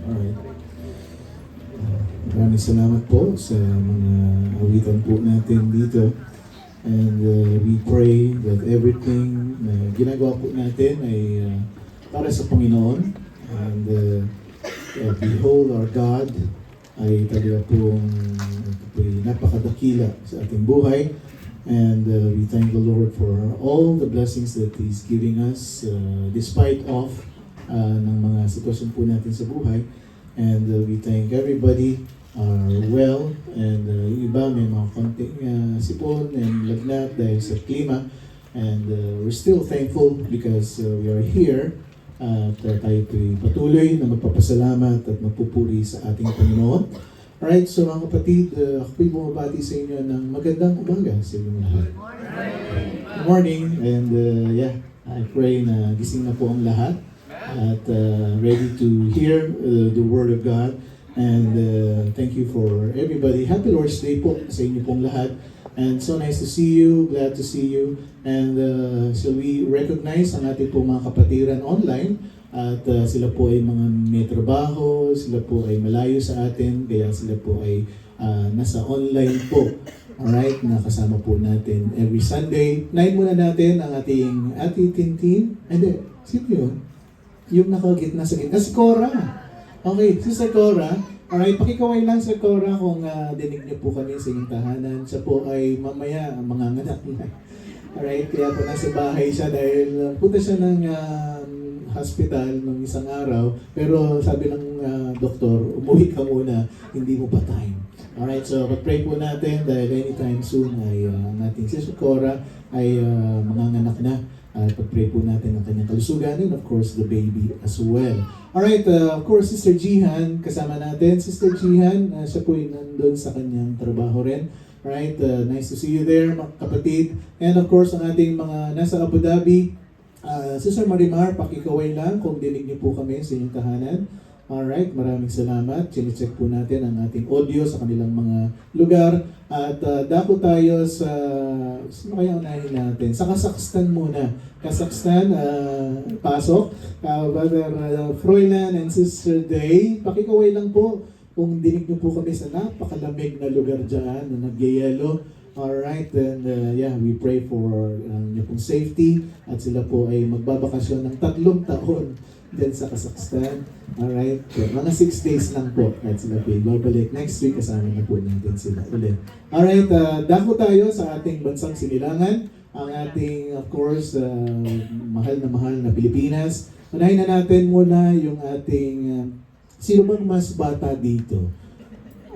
Alright. Maraming salamat po sa mga awitan po natin dito. And we pray that everything na ginagawa po natin ay para sa Panginoon. And behold, our God ay talaga pong napakadakila sa ating buhay. And we thank the Lord for all the blessings that He's giving us despite of ng mga sitwasyon po natin sa buhay. And we thank everybody are well, and yung iba may mga konting sipon and lagnat dahil sa klima. And we're still thankful because we are here at tayo po'y patuloy na magpapasalamat at magpupuri sa ating Panginoon. Alright, so mga kapatid, ako po'y bumabati sa inyo ng magandang umaga sa inyong lahat. Good morning, and I pray na gising na po ang lahat at ready to hear the Word of God. And thank you for everybody. Happy Lord's Day po sa inyo pong lahat. And so nice to see you, glad to see you. And so we recognize ang ating pong mga kapatiran online. At sila po ay mga may trabaho, sila po ay malayo sa atin, kaya sila po ay nasa online po. Alright, nakasama po natin every Sunday. Nahin muna natin ang ating team. Hindi, sino yun? Yung nakagitna sa gitna, si Cora. Okay, Sister Cora. Alright, pakikaway lang sa Cora kung dinig niyo po kami sa inyong tahanan. Siya po ay mamaya manganganak na. Alright, kaya po nasa bahay siya dahil punta siya ng hospital ng isang araw. Pero sabi ng doktor, umuwi ka muna, hindi mo pa time. Alright, so pag-pray po natin dahil anytime soon ay nating Sister Cora ay manganganak na. Pag-pray po natin ang kanyang kalusugan and of course the baby as well. Alright, of course Sister Jihan kasama natin. Sister Jihan, siya po ay nandun sa kanyang trabaho rin. Alright, nice to see you there mga kapatid. And of course ang ating mga nasa Abu Dhabi, Sister Marimar, pakikaway lang kung dinig niyo po kami sa inyong tahanan. Alright, maraming salamat. Chine-check po natin ang ating audio sa kanilang mga lugar. At dako tayo sa, sino kaya unahin natin? Sa Kazakhstan muna. Kazakhstan, pasok. Brother Froilan and Sister Day, pakikaway lang po kung dinig niyo po kami sa napakalamig na lugar dyan na nagyayelo. Alright, and we pray for niyo pong safety at sila po ay magbabakasyon ng 3 taon din sa Kazakhstan. Alright, mga 6 days lang po at sila po ay babalik. Next week kasama na po natin sila ulit. Alright, dako tayo sa ating bansang sinilangan. Ang ating, of course, mahal na Pilipinas. Unahin na natin muna yung ating, sino bang mas bata dito?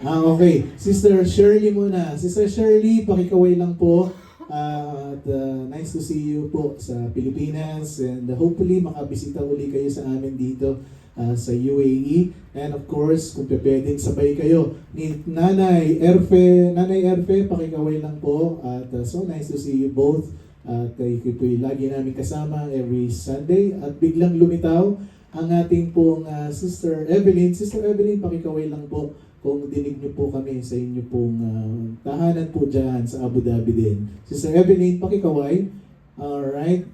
Okay. Sister Shirley muna. Sister Shirley, pakikaway lang po. At nice to see you po sa Pilipinas. And hopefully, makabisita uli kayo sa amin dito sa UAE. And of course, kung pwedeng sabay kayo ni Nanay Erfe. Nanay Erfe, pakikaway lang po. At so nice to see you both. At kayo po lagi namin kasama every Sunday. At biglang lumitaw ang ating pong Sister Evelyn. Sister Evelyn, pakikaway lang po kung dinig niyo po kami sa inyo pong tahanan po dyan sa Abu Dhabi din. Sister Evelyn, pakikaway. Alright.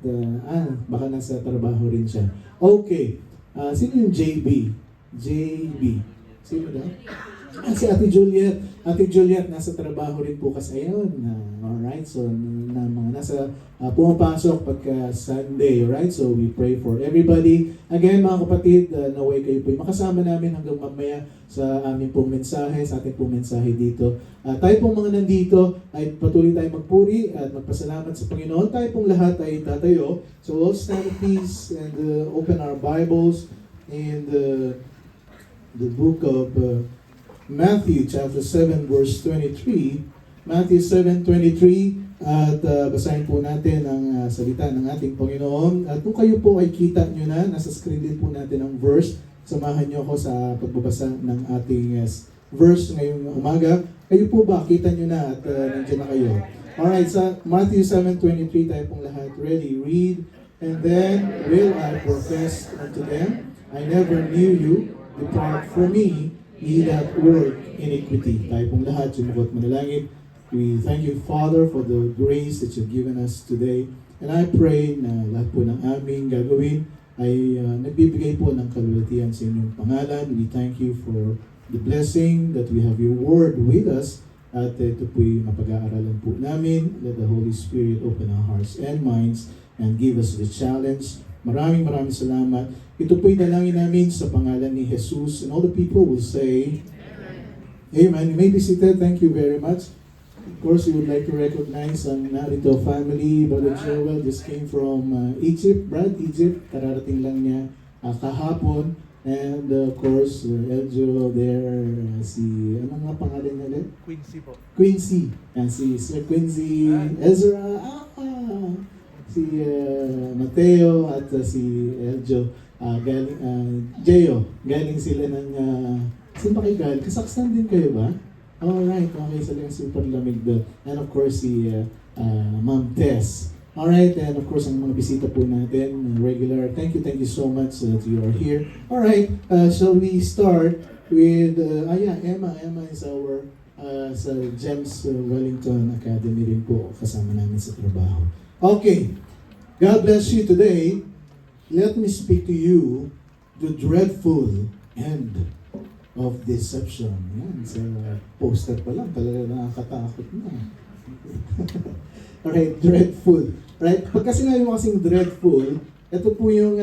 Baka nasa trabaho rin siya. Okay. Sino yung JB? JB. Sino daw? Si Ate Juliet. Ate Juliet, nasa trabaho rin po kasi ayun. Alright. So, mga nasa pumapasok pagka Sunday. Alright. So, we pray for everybody. Again, mga kapatid, naway kayo po makasama namin hanggang mamaya sa aming pong mensahe, sa ating pong mensahe dito. Tayo pong mga nandito ay patuloy tayo magpuri at magpasalamat sa Panginoon. Tayo pong lahat ay tatayo. So we'll stand at peace and open our Bibles in the book of Matthew chapter 7 verse 23. Matthew 7:23 at basahin po natin ang salita ng ating Panginoon. At kung kayo po ay kita nyo na, nasa screen din po natin ang verse. Samahan niyo ako sa pagbabasa ng ating verse ngayong umaga. Kayo po ba? Kita niyo na at nandiyan na kayo. Alright, sa Matthew 7:23 tayo pong lahat. Ready? Read. And then will I profess unto them, I never knew you. Depart from me, ye that work iniquity. Tayo pong lahat, sumukot manalangin. We thank you, Father, for the grace that you've given us today. And I pray na lahat po ng aming gagawin ay nagbibigay po ng kalwalhatian sa inyong pangalan. We thank you for the blessing that we have your word with us. At ito po'y mapag-aaralan po namin. Let the Holy Spirit open our hearts and minds and give us the challenge. Maraming salamat. Ito po'y dalangin namin sa pangalan ni Jesus. And all the people will say, Amen. You may be seated. Thank you very much. Of course, we would like to recognize ang narito family. Brother Joel just came from Egypt. Egypt. Kararating lang niya kahapon. And of course, Eljo there, ano nga pangalan niya? Quincy po. Quincy. And si Sir Quincy, Ezra, si Mateo at si Eljo. Jeyo. Galing sila ng saan ba kayo galing? Kazakhstan din kayo ba? Alright, okay, sila yung super lamig doon. And of course, si Ma'am Tess. Alright, and of course, ang mga bisita po natin, regular, thank you so much that you are here. Alright, shall we start with, Emma. Emma is our, sa GEMS Wellington Academy rin po, kasama namin sa trabaho. Okay, God bless you today. Let me speak to you the dreadful end of deception. Yan, sa poster pa lang, talaga nakakatakot na. Alright, dreadful. Right? Pagka sinabi mo kasing dreadful, ito po yung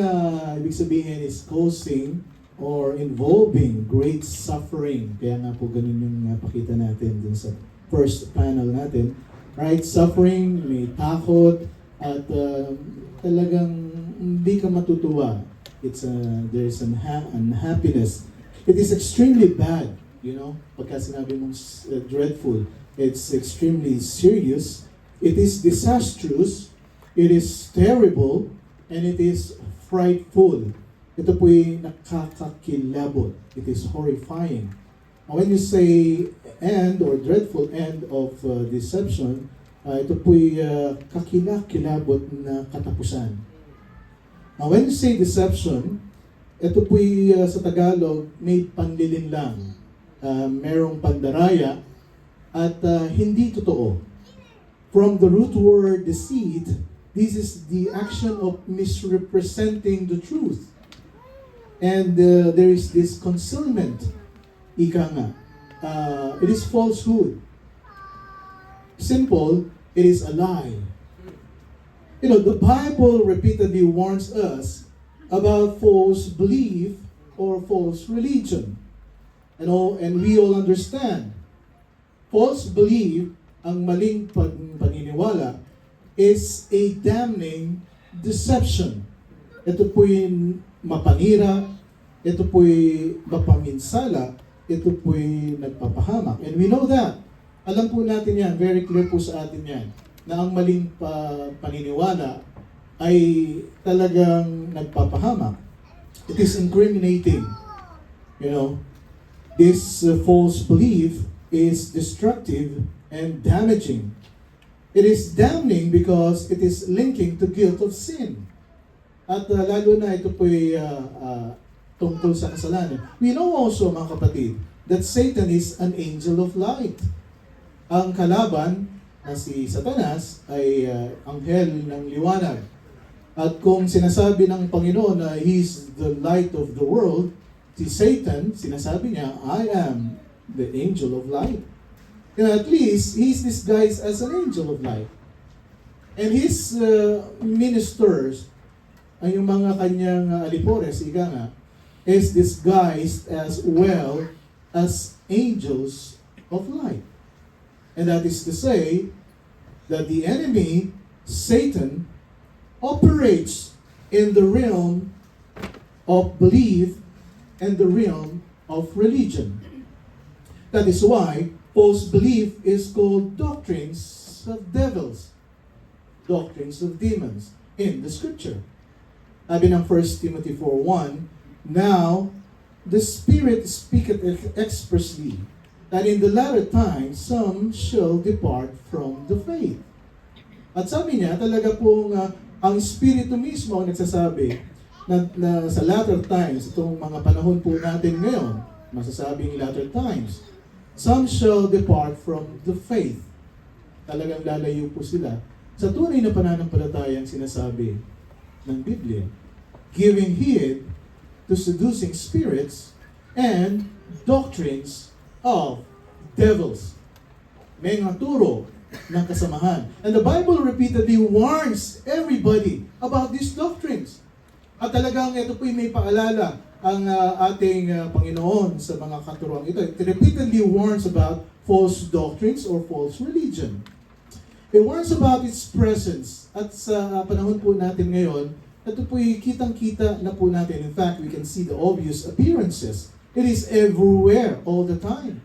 ibig sabihin is causing or involving great suffering. Kaya nga po ganun yung pakita natin dun sa first panel natin. Right? Suffering, may takot, at talagang hindi ka matutuwa. There's unhappiness. It is extremely bad, you know, pagka sinabi mong dreadful. It's extremely serious. It is disastrous. It is terrible. And it is frightful. Ito po'y nakakakilabot. It is horrifying. When you say end or dreadful end of deception, ito po'y kakilabot na katapusan. Now, when you say deception, ito po'y sa Tagalog, may panlilinlang, merong pandaraya, at hindi totoo. From the root word deceit, this is the action of misrepresenting the truth. And there is this concealment, ika nga. It is falsehood. Simple, it is a lie. You know, the Bible repeatedly warns us about false belief or false religion. And we all understand. False belief, ang maling paniniwala, is a damning deception. Ito po'y mapanira, ito po'y mapaminsala, ito po'y nagpapahamak. And we know that. Alam po natin yan, very clear po sa atin yan, na ang maling paniniwala ay talagang nagpapahamak. It is incriminating. You know, this false belief is destructive and damaging. It is damning because it is linking to guilt of sin. At lalo na ito po'y tungkol sa kasalanan. We know also, mga kapatid, that Satan is an angel of light. Ang kalaban na si Satanas ay anghel ng liwanag. At kung sinasabi ng Panginoon na He's the light of the world, si Satan, sinasabi niya, I am the angel of light. You know, at least, he's disguised as an angel of light. And his ministers, ay yung mga kanyang alipores, ika nga, is disguised as well as angels of light. And that is to say, that the enemy, Satan, operates in the realm of belief and the realm of religion. That is why false belief is called doctrines of devils, doctrines of demons in the scripture. Sabi ng 1 Timothy 4:1, now the Spirit speaketh expressly that in the latter times some shall depart from the faith. At sabi niya, talaga pong ang Espiritu mismo ang nagsasabi na sa latter times, itong mga panahon po natin ngayon, masasabing latter times, some shall depart from the faith. Talagang lalayo po sila sa tunay na pananampalatayang sinasabi ng Biblia. giving heed to seducing spirits and doctrines of devils. May mga turo ng kasamahan. And the Bible repeatedly warns everybody about these doctrines. At talagang ito po'y may paalala ang ating Panginoon sa mga katuruan ito. It repeatedly warns about false doctrines or false religion. It warns about its presence. At sa panahon po natin ngayon, ito po'y kitang-kita na po natin. In fact, we can see the obvious appearances. It is everywhere all the time.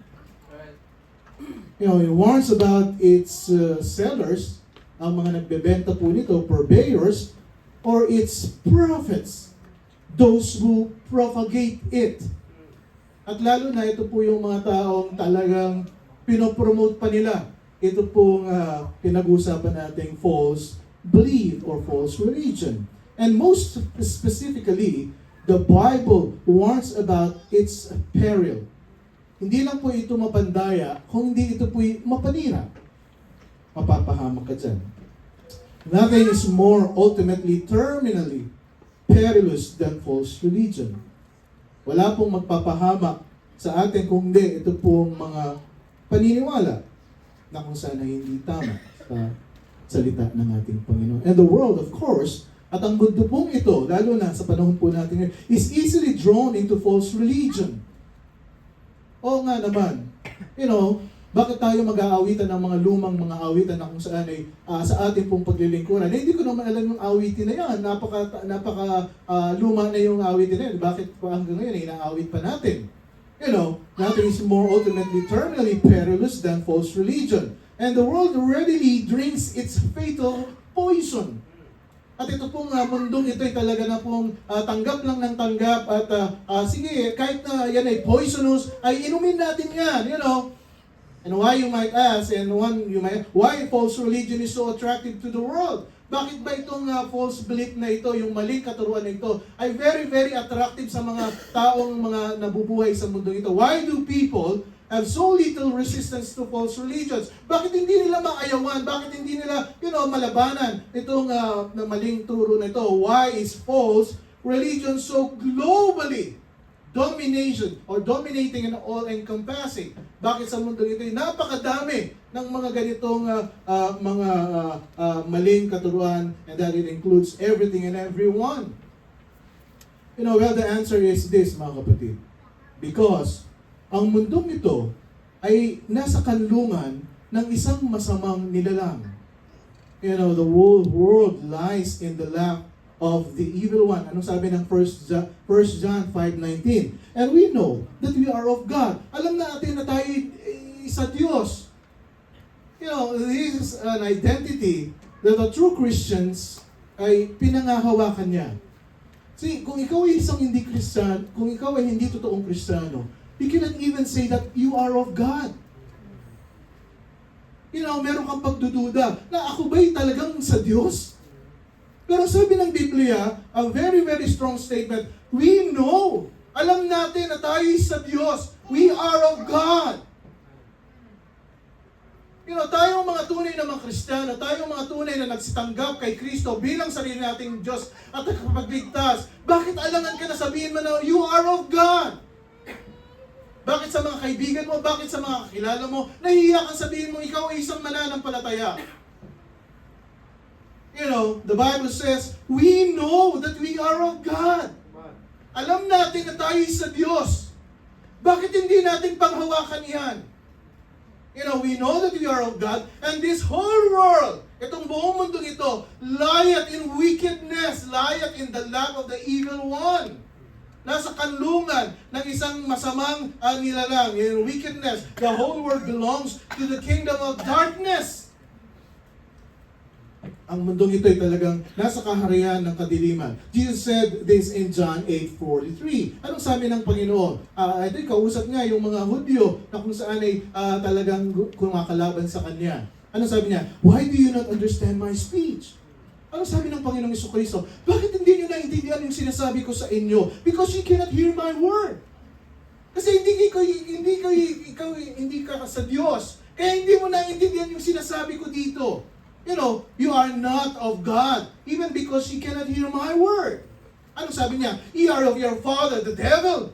It warns about its sellers, ang mga nagbebenta po nito, purveyors, or its prophets, those who propagate it. At lalo na ito po yung mga taong talagang pinopromote pa nila. Ito pong pinag-usapan nating false belief or false religion. And most specifically, the Bible warns about its peril. Hindi lang po ito mapandaya, kung hindi ito po mapanira. Mapapahamak ka dyan. Nothing is more ultimately, terminally perilous than false religion. Wala pong magpapahamak sa atin kung hindi ito pong mga paniniwala na kung saan ay hindi tama sa salita ng ating Panginoon. And the world, of course, at ang mundo pong ito, lalo na sa panahon po natin ngayon, is easily drawn into false religion. Oo nga naman. Bakit tayo mag-aawitan ng mga lumang mga awitan na kung saan ay sa ating pong paglilingkuran? Hindi ko naman alam yung awitin na yan. Luma na yung awitin na yan. Bakit pa hanggang ngayon inaawit pa natin? Nothing is more ultimately terminally perilous than false religion. And the world readily drinks its fatal poison. At ito pong mundong ito ay talaga na pong tanggap lang ng tanggap at sige, kahit na yan ay poisonous, ay inumin natin yan, And why you might ask, why false religion is so attractive to the world? Bakit ba itong false belief na ito, yung maling katuruan na ito, ay very, very attractive sa mga taong mga nabubuhay sa mundong ito? Why do people have so little resistance to false religions? Bakit hindi nila maayawan? Bakit hindi nila, malabanan itong maling turo na ito? Why is false religion so globally dominating and all-encompassing? Bakit sa mundo ito ay napakadami ng mga ganitong maling katuruan, and that it includes everything and everyone? Well, the answer is this, mga kapatid. Because ang mundong ito ay nasa kanlungan ng isang masamang nilalang. The whole world lies in the lap of the evil one. Anong sabi ng 1 John 5:19? And we know that we are of God. Alam natin na tayo sa Diyos. This is an identity that the true Christians ay pinangahawakan niya. See, kung ikaw ay isang hindi Christian, kung ikaw ay hindi totoong Kristiyano, you cannot even say that you are of God. Meron kang pagdududa na ako ba'y talagang sa Diyos? Pero sabi ng Biblia, a very, very strong statement, we know, alam natin na tayo sa Diyos. We are of God. Tayong mga tunay na mga Kristiyano, tayong mga tunay na nagsitanggap kay Kristo bilang sarili nating Diyos at nakapagligtas, bakit alangan ka na sabihin mo na you are of God? Bakit sa mga kaibigan mo, bakit sa mga kakilala mo, nahihiya kang sabihin mo ikaw ay isang mananampalataya? The Bible says, we know that we are of God. Alam natin na tayo sa Diyos. Bakit hindi natin panghawakan yan? We know that we are of God, and this whole world, itong buong mundong ito, lieth in wickedness, lieth in the lap of the evil one. Nasa kanlungan ng isang masamang nilalang, in wickedness. The whole world belongs to the kingdom of darkness. Ang mundong ito ay talagang nasa kaharian ng kadiliman. Jesus said this in John 8:43. Anong sabi ng Panginoon? Ito kausap niya yung mga Hudyo na kung saan ay talagang kumakalaban sa Kanya. Anong sabi niya? Why do you not understand my speech? Anong sabi ng Panginoong Jesucristo? Bakit hindi niyo naintindihan yung sinasabi ko sa inyo? Because you cannot hear my word. Kasi hindi ka sa Diyos. Kaya hindi mo naintindihan yung sinasabi ko dito. You are not of God, even because you cannot hear my word. Ano sabi niya? Ye are of your father, the devil.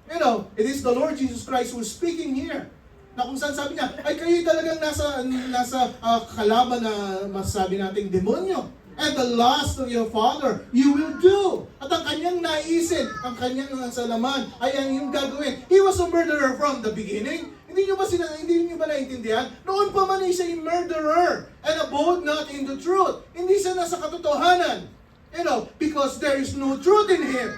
You know, it is the Lord Jesus Christ who is speaking here. Na kung saan sabi niya, ay kayo talagang nasa kalaban na masasabi nating demonyo. And the lust of your father, you will do. At ang kanyang naisin, ang kanyang nasa laman, ay ang iyong gagawin. He was a murderer from the beginning. Hindi niyo ba naiintindihan? Noon pa man siya a murderer and abode not in the truth. Hindi siya nasa katotohanan. You know, because there is no truth in him.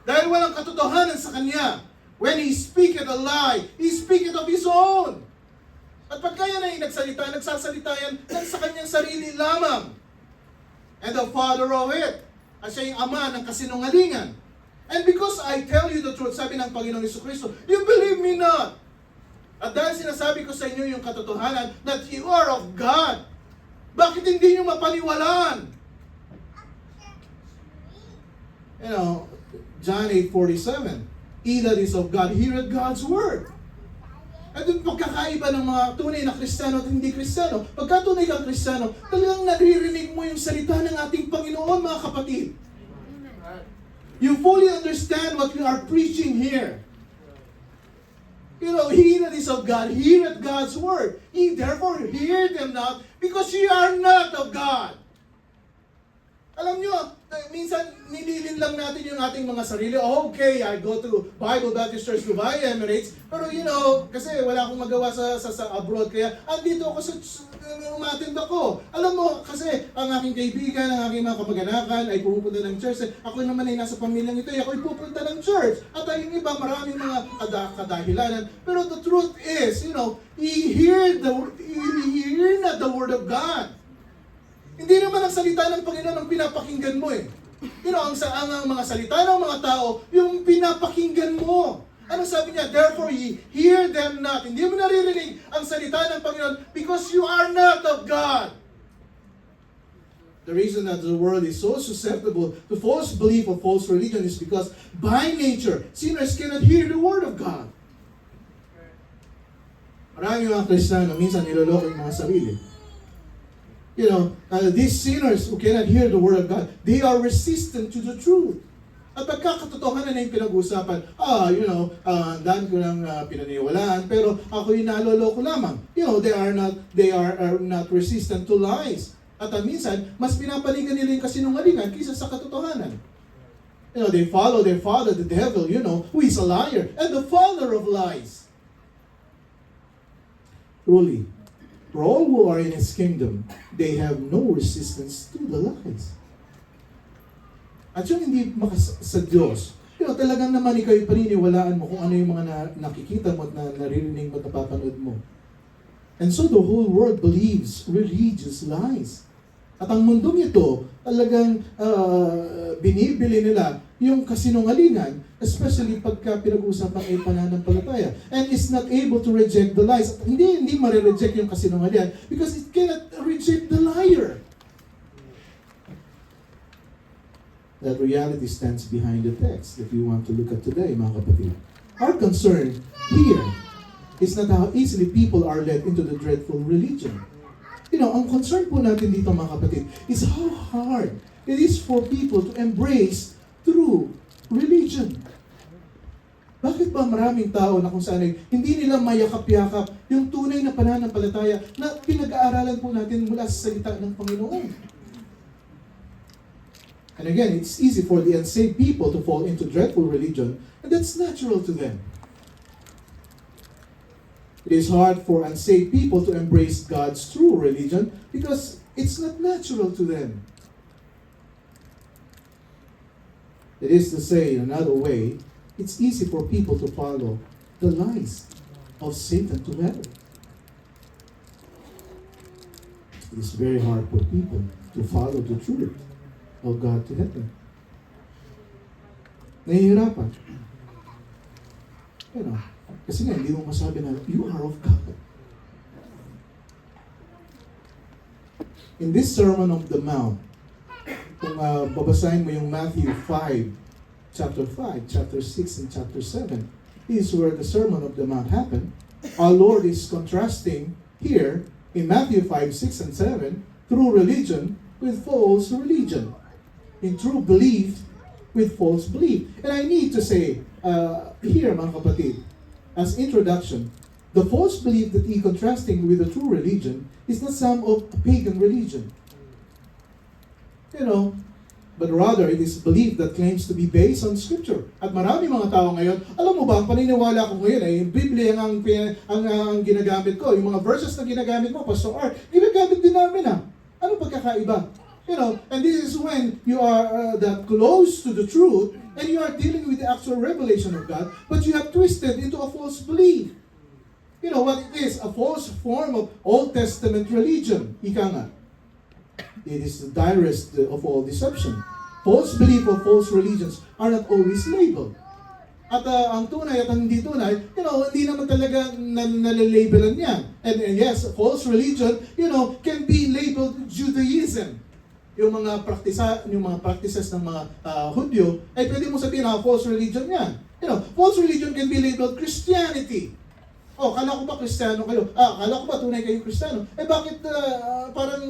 Dahil walang katotohanan sa kanya. When he speaketh a lie, he speaketh of his own. At pagka yan ay nagsasalita yan sa kanyang sarili lamang. And the father of it. At siya yung ama ng kasinungalingan. And because I tell you the truth, sabi ng Panginoong Jesucristo, you believe me not. At dahil sinasabi ko sa inyo yung katotohanan that you are of God, bakit hindi nyo mapaniwalaan? You know, John 8:47, he that is of God heareth God's word. At yung pagkakaiba ng mga tunay na Kristiyano at hindi Kristiyano, pagka tunay kang Kristiyano, talagang naririnig mo yung salita ng ating Panginoon, mga kapatid. You fully understand what we are preaching here. You know, he that is of God heareth God's word. Ye therefore hear them not, because ye are not of God. Alam nyo, minsan nililin lang natin yung ating mga sarili. Oh, okay, I go to Bible Baptist Church Dubai, Emirates. Pero you know, kasi wala akong magawa sa abroad. Kaya andito ako umattend ako. Alam mo, kasi ang aking kaibigan, ang aking mga kamag-anakan ay pupunta ng church. Ako naman ay nasa pamilyang ito. Ako ay pupunta ng church. At yung iba, maraming mga kadahilanan. Pero the truth is, you know, he hear not the word of God. Hindi naman ang salita ng Panginoon ang pinapakinggan mo eh. You know, ang mga salita ng mga tao, yung pinapakinggan mo. Ano sabi niya? Therefore, ye hear them not. Hindi mo naririnig ang salita ng Panginoon because you are not of God. The reason that the world is so susceptible to false belief or false religion is because by nature, sinners cannot hear the word of God. Maraming mga Kristiyano, minsan niloloko yung mga sarili. You know, these sinners who cannot hear the word of God, they are resistant to the truth. At pagkakatotohanan na yung pinag-uusapan, you know, daan ko lang pinaniwalaan, pero ako yung naloloko lamang. You know, they are not resistant to lies. At minsan, mas pinapanigan nila yung kasinungalingan kaysa sa katotohanan. You know, they follow their father, the devil, you know, who is a liar, and the father of lies. Truly, for all who are in His kingdom, they have no resistance to the lies. At yung hindi sa Diyos, you know, talagang naman ikaw yung paniniwalaan mo kung ano yung mga nakikita mo at naririnig mo at napapanood mo. And so the whole world believes religious lies. At ang mundong ito, talagang binibili nila yung kasinungalingan, especially pagka pinag-uusapan ay pananampalataya. And is not able to reject the lies. At hindi marireject yung kasinungalingan because it cannot reject the liar. That reality stands behind the text that we want to look at today, mga kapatid. Our concern here is not how easily people are led into the dreadful religion. You know, ang concern po natin dito, mga kapatid, is how hard it is for people to embrace true religion. Bakit ba maraming tao na kung saan hindi nila mayakap-yakap yung tunay na pananampalataya na pinag-aaralan po natin mula sa salita ng Panginoon? And again, it's easy for the unsaved people to fall into dreadful religion, and that's natural to them. It is hard for unsaved people to embrace God's true religion because it's not natural to them. It is to say, in another way, it's easy for people to follow the lies of Satan to hell. It is very hard for people to follow the truth of God to heaven. Nahihirapan. You know, kasi nga, hindi mo masabi na, you are of God. In this Sermon on the Mount, kung babasahin mo yung Matthew 5, chapter 5, chapter 6, and chapter 7, this is where the Sermon on the Mount happened. Our Lord is contrasting here, in Matthew 5, 6, and 7, true religion with false religion. In true belief with false belief. And I need to say here, mga kapatid, as introduction, the false belief that he contrasting with the true religion is not some of a pagan religion. You know, but rather it is belief that claims to be based on Scripture. At marami mga tao ngayon, alam mo ba, ang paniniwala ko ngayon ay yung Biblia ang ginagamit ko. Yung mga verses na ginagamit mo, Pastor Art, ginagamit din namin Ano pagkakaiba? You know, and this is when you are that close to the truth and you are dealing with the actual revelation of God, but you have twisted into a false belief. You know what it is? A false form of Old Testament religion. Ika nga. It is the direst of all deception. False belief of false religions are not always labeled. At ang tunay at ang hindi tunay, you know, hindi naman talaga nalalabelan yan. And yes, false religion, you know, can be labeled Judaism. Yung mga practices ng mga Hudyo, ay pwede mo sabihin false religion yan. You know, false religion can be labeled Christianity. Oh, kala ko ba Kristiyano kayo? Kala ko ba tunay kayong Kristiyano? Bakit parang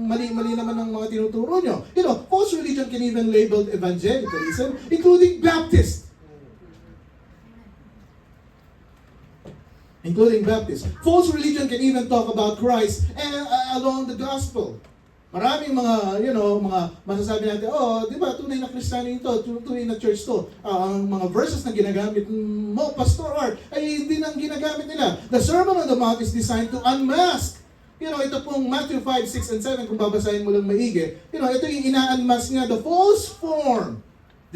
mali-mali naman ang mga tinuturo nyo? You know, false religion can even labeled evangelicalism, including Baptist. False religion can even talk about Christ and along the gospel. Maraming mga, you know, mga masasabi natin, di ba, tunay na Kristiyano ito, tunay na church to. Ang mga verses na ginagamit mo, Pastor Art, ay hindi nang ginagamit nila. The Sermon on the Mount is designed to unmask. You know, ito pong Matthew 5, 6, and 7, kung babasahin mo lang maigi, you know, ito yung ina-unmask nga, the false form,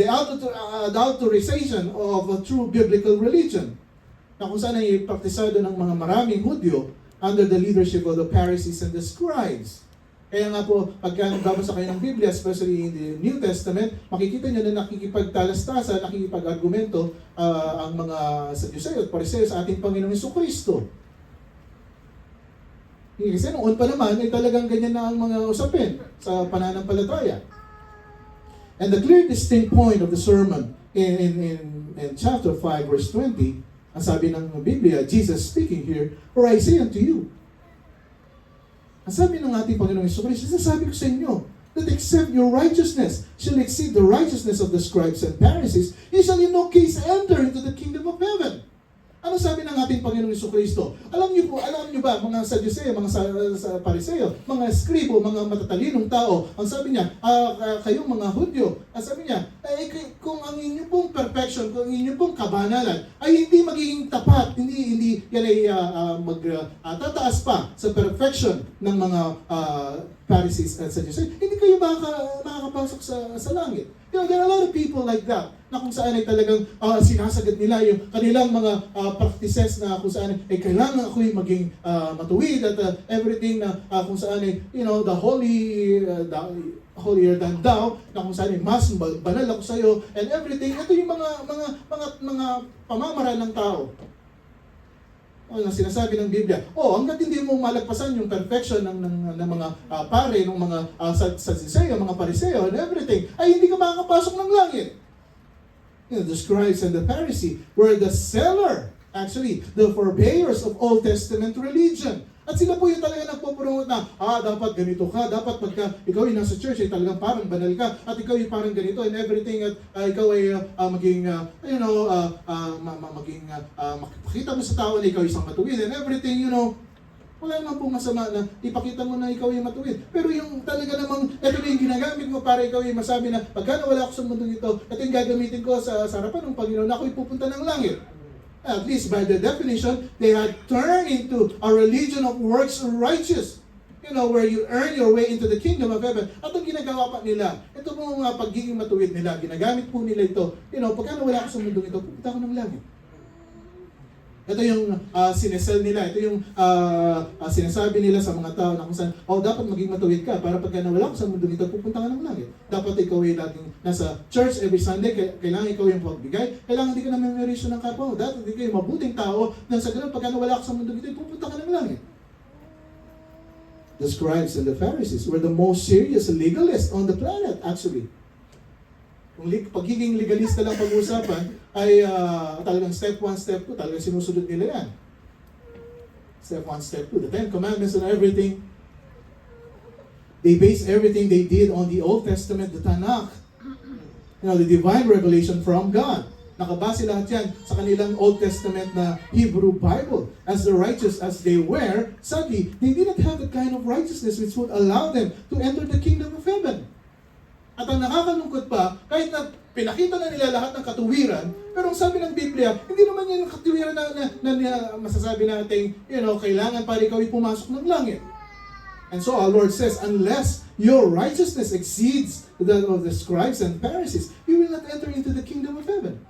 the adulterization of a true biblical religion. Na kung saan ay praktisado ng mga maraming Hudyo under the leadership of the Pharisees and the scribes. Kaya nga po, pagka nagbabasa kayo ng Biblia, especially in the New Testament, makikita nyo na nakikipagtalastasan, nakikipag-argumento ang mga Sadduceo at Pariseo sa ating Panginoong Jesucristo. Kasi noon pa naman, ay talagang ganyan na ang mga usapin sa pananampalataya. And the clear distinct point of the sermon in chapter 5, verse 20, ang sabi ng Biblia, Jesus speaking here, "For I say unto you," ang sabi ng ating Panginoong Jesucristo, sasabi ko sa inyo, that except your righteousness shall exceed the righteousness of the scribes and Pharisees, you shall in no case enter into the kingdom of heaven. Ano sabi ng ating Panginoong Jesucristo? Alam niyo ba, mga Sadduceo, mga Pariseo, mga skribo, mga matatalinong tao, ang sabi niya, kayong mga Hudyo, ang sabi niya, kung ang inyong pong perfection, kung ang inyong pong kabanalan, ay hindi magiging tapat, hindi yan ay tataas pa sa perfection ng mga Pharisees at Sadduceo, hindi kayo makakapasok sa langit. You know, there are a lot of people like that, na kung saan ay talagang sinasagad nila yung kanilang mga practices na kung saan ay kailangan ako'y maging matuwid at everything na kung saan ay, you know, the holier than thou, na kung saan ay mas banal ako sa iyo and everything. Ito yung mga pamamaraan ng tao. Ang sinasabi ng Biblia, hanggat hindi mo malagpasan yung perfection ng mga pare, ng mga Sadduceo, mga Pariseo, and everything, ay hindi ka makakapasok ng langit. You know, the scribes and the Pharisee were the seller, actually, the forebears of Old Testament religion. At sila po yung talaga nagpo-promote na, dapat ganito ka, dapat pagka ikaw ay nasa church ay talagang parang banal ka, at ikaw ay parang ganito and everything, at ikaw ay maging, makikita mo sa tao na ikaw ay isang matuwid and everything, you know, wala naman pong masama na ipakita mo na ikaw ay matuwid. Pero yung talaga namang, ito na yung ginagamit mo para ikaw ay masabi na, pagka nawala ako sa mundong ito, ito yung gagamitin ko sa harapan ng Panginoon na ako ay pupunta ng langit. At least by the definition, they had turned into a religion of works righteous. You know, where you earn your way into the kingdom of heaven. At ang ginagawa pa nila, ito po mga pagiging matuwid nila, ginagamit po nila ito. You know, pagka nawala ako sa mundong ito, pupunta ako ng langit. Ito yung sinesell nila, ito yung sinasabi nila sa mga tao na kung saan, dapat maging matuwid ka para pagka nawala ko sa mundong ito, pupunta ka ng langit. Dapat ikaw ay laging nasa church every Sunday, kailangan ikaw yung pagbigay, kailangan hindi ka na memorization ng kapwa mo, dapat hindi kayo mabuting tao, na sa ganun, pagka nawala ko sa mundong ito, pupunta ka ng langit. The scribes and the Pharisees were the most serious legalists on the planet, actually. Kung pagiging legalista lang pag-uusapan, ay talagang step 1, step 2, talagang sinusunod nila yan. Step 1, step 2, the 10 Commandments and everything. They base everything they did on the Old Testament, the Tanakh. The divine revelation from God. Nakabase lahat yan sa kanilang Old Testament na Hebrew Bible. As the righteous as they were, sadly, they did not have the kind of righteousness which would allow them to enter the kingdom of heaven. At ang nakakalungkot pa, kahit na pinakita na nila lahat ng katuwiran, pero ang sabi ng Biblia, hindi naman yan ang katuwiran na masasabi natin, kailangan para ikaw pumasok ng langit. And so our Lord says, unless your righteousness exceeds that of the scribes and Pharisees, you will not enter into the kingdom of heaven.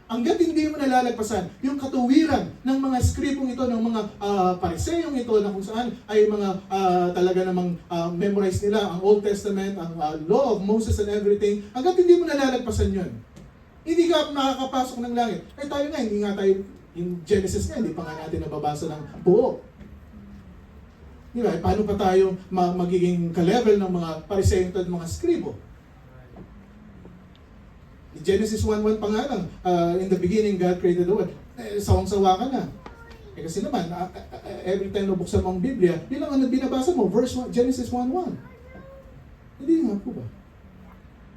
Hanggat hindi mo nalalagpasan yung katuwiran ng mga skripong ito, ng mga pariseyong ito, na kung saan ay mga talaga namang memorize nila ang Old Testament, ang law of Moses and everything, hanggat hindi mo nalalagpasan yun, hindi ka makakapasok ng langit. Tayo nga, hindi nga tayo, yung Genesis nga, hindi pa nga natin nababasa ng buo. Di ba? Paano pa tayo magiging ka-level ng mga pariseyong at mga skribo? Genesis 1:1 pa nga lang, in the beginning God created the world. Sawang-sawa ka na. Kasi naman, every time nabuksan mo ang Biblia, yun lang ang binabasa mo, Genesis 1:1. Hindi nga po ba?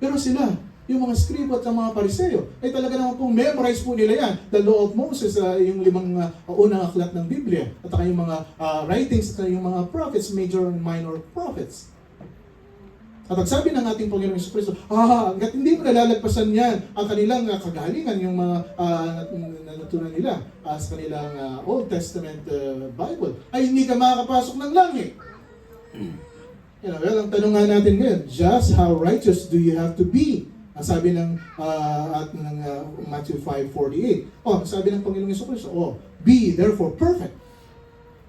Pero sila, yung mga skribo at mga pariseyo, ay talaga naman pong memorize po nila yan. The Law of Moses, yung 5 unang aklat ng Biblia, at saka yung mga writings, at yung mga prophets, major and minor prophets. At ang sabi ng ating Panginoong Jesucristo, hanggat hindi mo nalalagpasan yan, ang kanilang kagalingan, yung mga natutunan nila sa kanilang Old Testament Bible, ay hindi ka makakapasok ng langit. Ang tanong nga natin ngayon, just how righteous do you have to be? Ang sabi ng Matthew 5:48. Sabi ng Panginoong Jesucristo, be therefore perfect,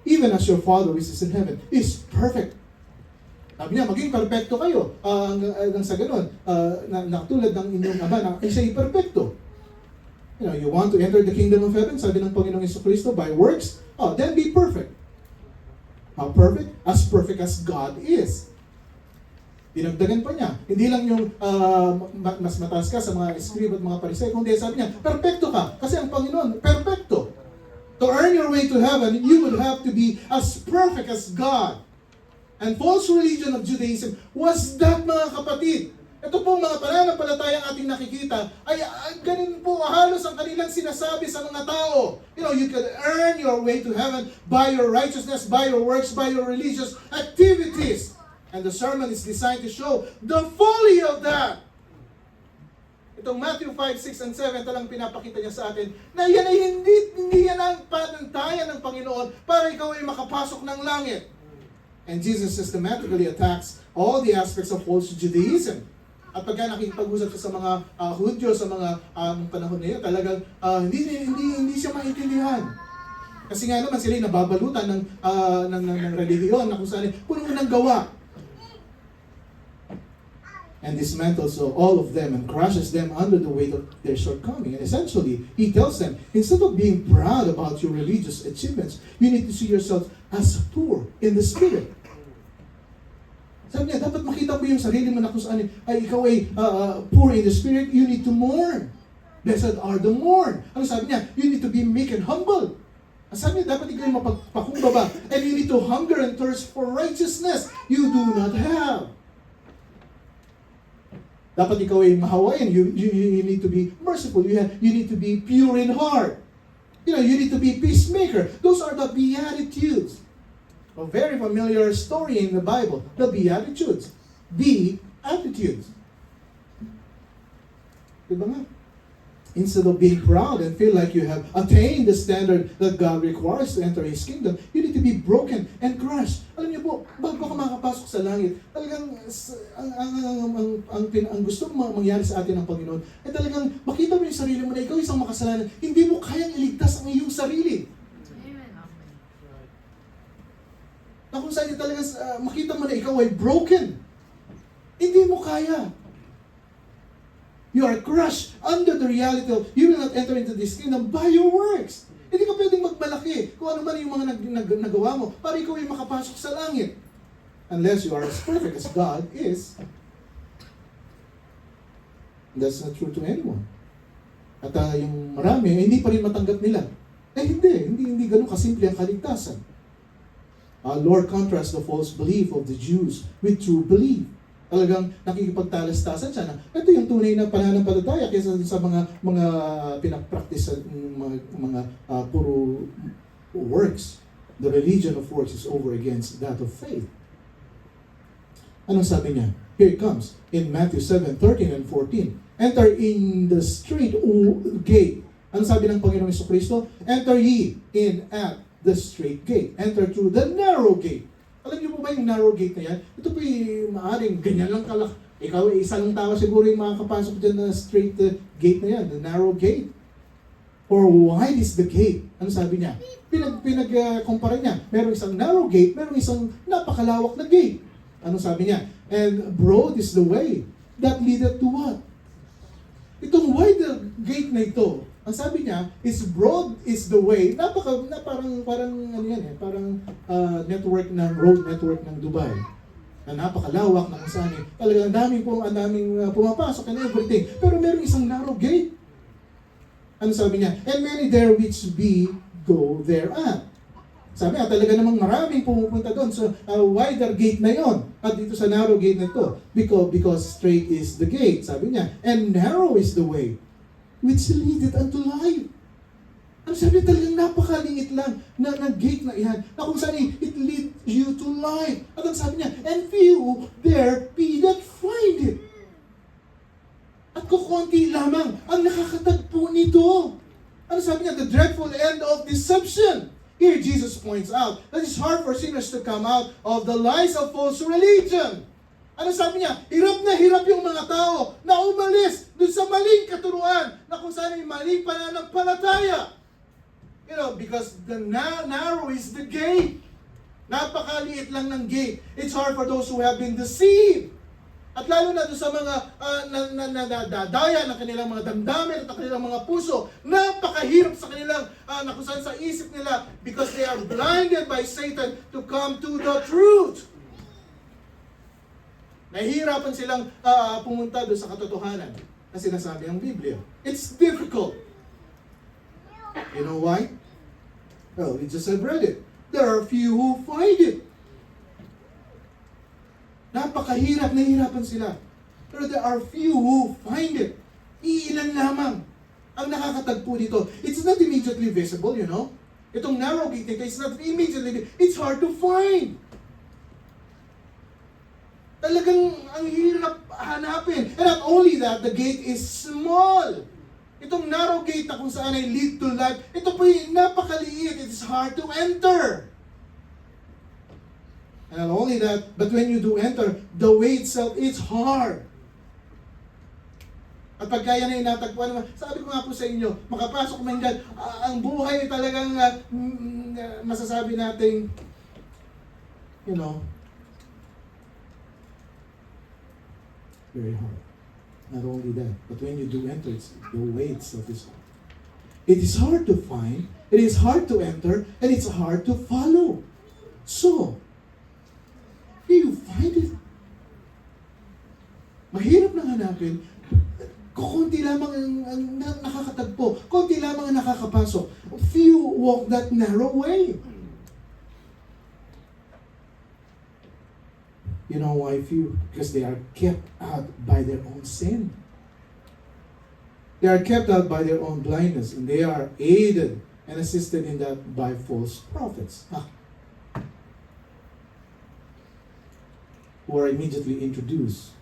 even as your Father which is in heaven is perfect. Sabi niya, maging perfecto kayo. Hanggang sa ganun, natulad ng inyong ama na siya'y perfecto. You want to enter the kingdom of heaven, sabi ng Panginoong Jesucristo, by works, then be perfect. How perfect? As perfect as God is. Dinagdagan pa niya. Hindi lang yung mas mataas ka sa mga escriba at mga pariseo, kundi sabi niya, perfecto ka. Kasi ang Panginoon, perfecto. To earn your way to heaven, you would have to be as perfect as God. And false religion of Judaism was that, mga kapatid. Ito pong mga pananampalatayang ating nakikita ay ganun po halos ang kanilang sinasabi sa mga tao. You can earn your way to heaven by your righteousness, by your works, by your religious activities. And the sermon is designed to show the folly of that. Itong Matthew 5, 6, and 7, talang pinapakita niya sa atin na yan ay hindi yan ang panantayan ng Panginoon para ikaw ay makapasok ng langit. And Jesus systematically attacks all the aspects of false Judaism. At pagka nakikipag-usap siya sa mga Hudyo, sa mga panahon na yun, talagang hindi siya maintindihan. Kasi nga naman sila nababalutan ng relihiyon na kung saan puno ng gawa. And dismantles all of them and crushes them under the weight of their shortcoming. And essentially, he tells them, instead of being proud about your religious achievements, you need to see yourself as poor in the spirit. Sabi niya, dapat makita mo yung sarili mo na kung saan ay ikaw ay poor in the spirit, you need to mourn. Blessed are the mourn. Ano sabi niya? You need to be meek and humble. Sabi niya, dapat ikaw ay mapagpakumbaba. And you need to hunger and thirst for righteousness you do not have. Dapat ikaw ay mahawain. You need to be merciful. You need to be pure in heart. You need to be peacemaker. Those are the Beatitudes. A very familiar story in the Bible. The Beatitudes. Beatitudes. Diba nga? Instead of being proud and feel like you have attained the standard that God requires to enter His kingdom, you need to be broken and crushed. Alam niyo po, bago ka makapasok sa langit, talagang ang gusto mangyari sa atin ng Panginoon ay talagang makita mo yung sarili mo na ikaw isang makasalanan, hindi mo kayang iligtas ang iyong sarili. Na kung saan talagang makita mo na ikaw ay broken. Hindi mo kaya. You are crushed under the reality of you will not enter into this kingdom by your works. Hindi ka pwedeng magmalaki kung ano man yung mga nagawa mo para ikaw ay makapasok sa langit. Unless you are as perfect as God is. That's not true to anyone. At yung marami, hindi pa rin matanggap nila. Hindi ganun kasimple ang kaligtasan. Our Lord contrasts the false belief of the Jews with true belief. Talagang nakikipagtalastasan siya na ito yung tunay na pananampalataya kaysa sa mga pinapraktis ng puro works. The religion of works is over against that of faith. Anong sabi niya? Here it comes in Matthew 7:13 and 14. Enter in the straight gate. Anong sabi ng Panginoong Jesucristo? Enter ye in at the straight gate. Enter through the narrow gate. Alam niyo po ba yung narrow gate na yan? Ito po yung maaaring ganyan lang kalak. Ikaw, isa lang tao siguro yung makakapasok dyan na straight gate na yan, the narrow gate. Or wide is the gate. Ano sabi niya? Pinag-compare niya. Merong isang narrow gate, merong isang napakalawak na gate. Ano sabi niya? And broad is the way that leadeth to what? Itong wide gate na ito, ang sabi niya, is broad is the way. Parang ano yan parang network ng road network ng Dubai. Na napakalawak na kung saan talagang ang daming pumapasok and everything. Pero meron isang narrow gate. Ano sabi niya? And many there which be go thereat. Sabi niya, talaga namang maraming pumupunta doon sa wider gate na yon. At dito sa narrow gate na ito, because straight is the gate, sabi niya, and narrow is the way which leadeth unto life. Ang sabi talagang napakaliit lang na gate na iyan, na kung saan it leads you to life. At ang sabi niya, and few there be that find it. At kukunti lamang ang nakakatagpo nito. Ano sabi niya? The dreadful end of deception. Here Jesus points out that it's hard for sinners to come out of the lies of false religion. Ano sabi niya? Hirap na hirap yung mga tao na umalis dun sa maling katuruan na kung saan yung maling pananampalataya. You know, because the narrow is the gate. Napakaliit lang ng gate. It's hard for those who have been deceived. At lalo na doon sa mga nadadaya ng kanilang mga damdamin at ng kanilang mga puso, napakahirap sa kanilang, na kung saan sa isip nila, because they are blinded by Satan to come to the truth. Nahihirapan silang pumunta doon sa katotohanan na sinasabi ang Biblia. It's difficult. You know why? Well, we just have read it. There are few who find it. Napakahirap, nahihirapan sila. Pero there are few who find it. Iilan lamang ang nakakatagpo dito. It's not immediately visible, you know. Itong narrow gate, it's not immediately, it's hard to find. Talagang ang hirap hanapin. And not only that, the gate is small. Itong narrow gate na kung saan ay lead to life, ito po yung napakaliit. It is hard to enter. And not only that, but when you do enter, the way itself is hard. At pagka yan ay natagpuan naman, sabi ko nga po sa inyo, makapasok man dyan, ang buhay talagang masasabi natin, you know, very hard. Not only that, but when you do enter, it's the way itself is hard. It is hard to find, it is hard to enter, and it's hard to follow. So, do you find it? Mahirap na hanapin, kukunti lamang ang nakakatagpo, kunti lamang ang nakakapasok. Few walk that narrow way. You know why few? Because they are kept out by their own sin. They are kept out by their own blindness, and they are aided and assisted in that by false prophets, who are immediately introduced.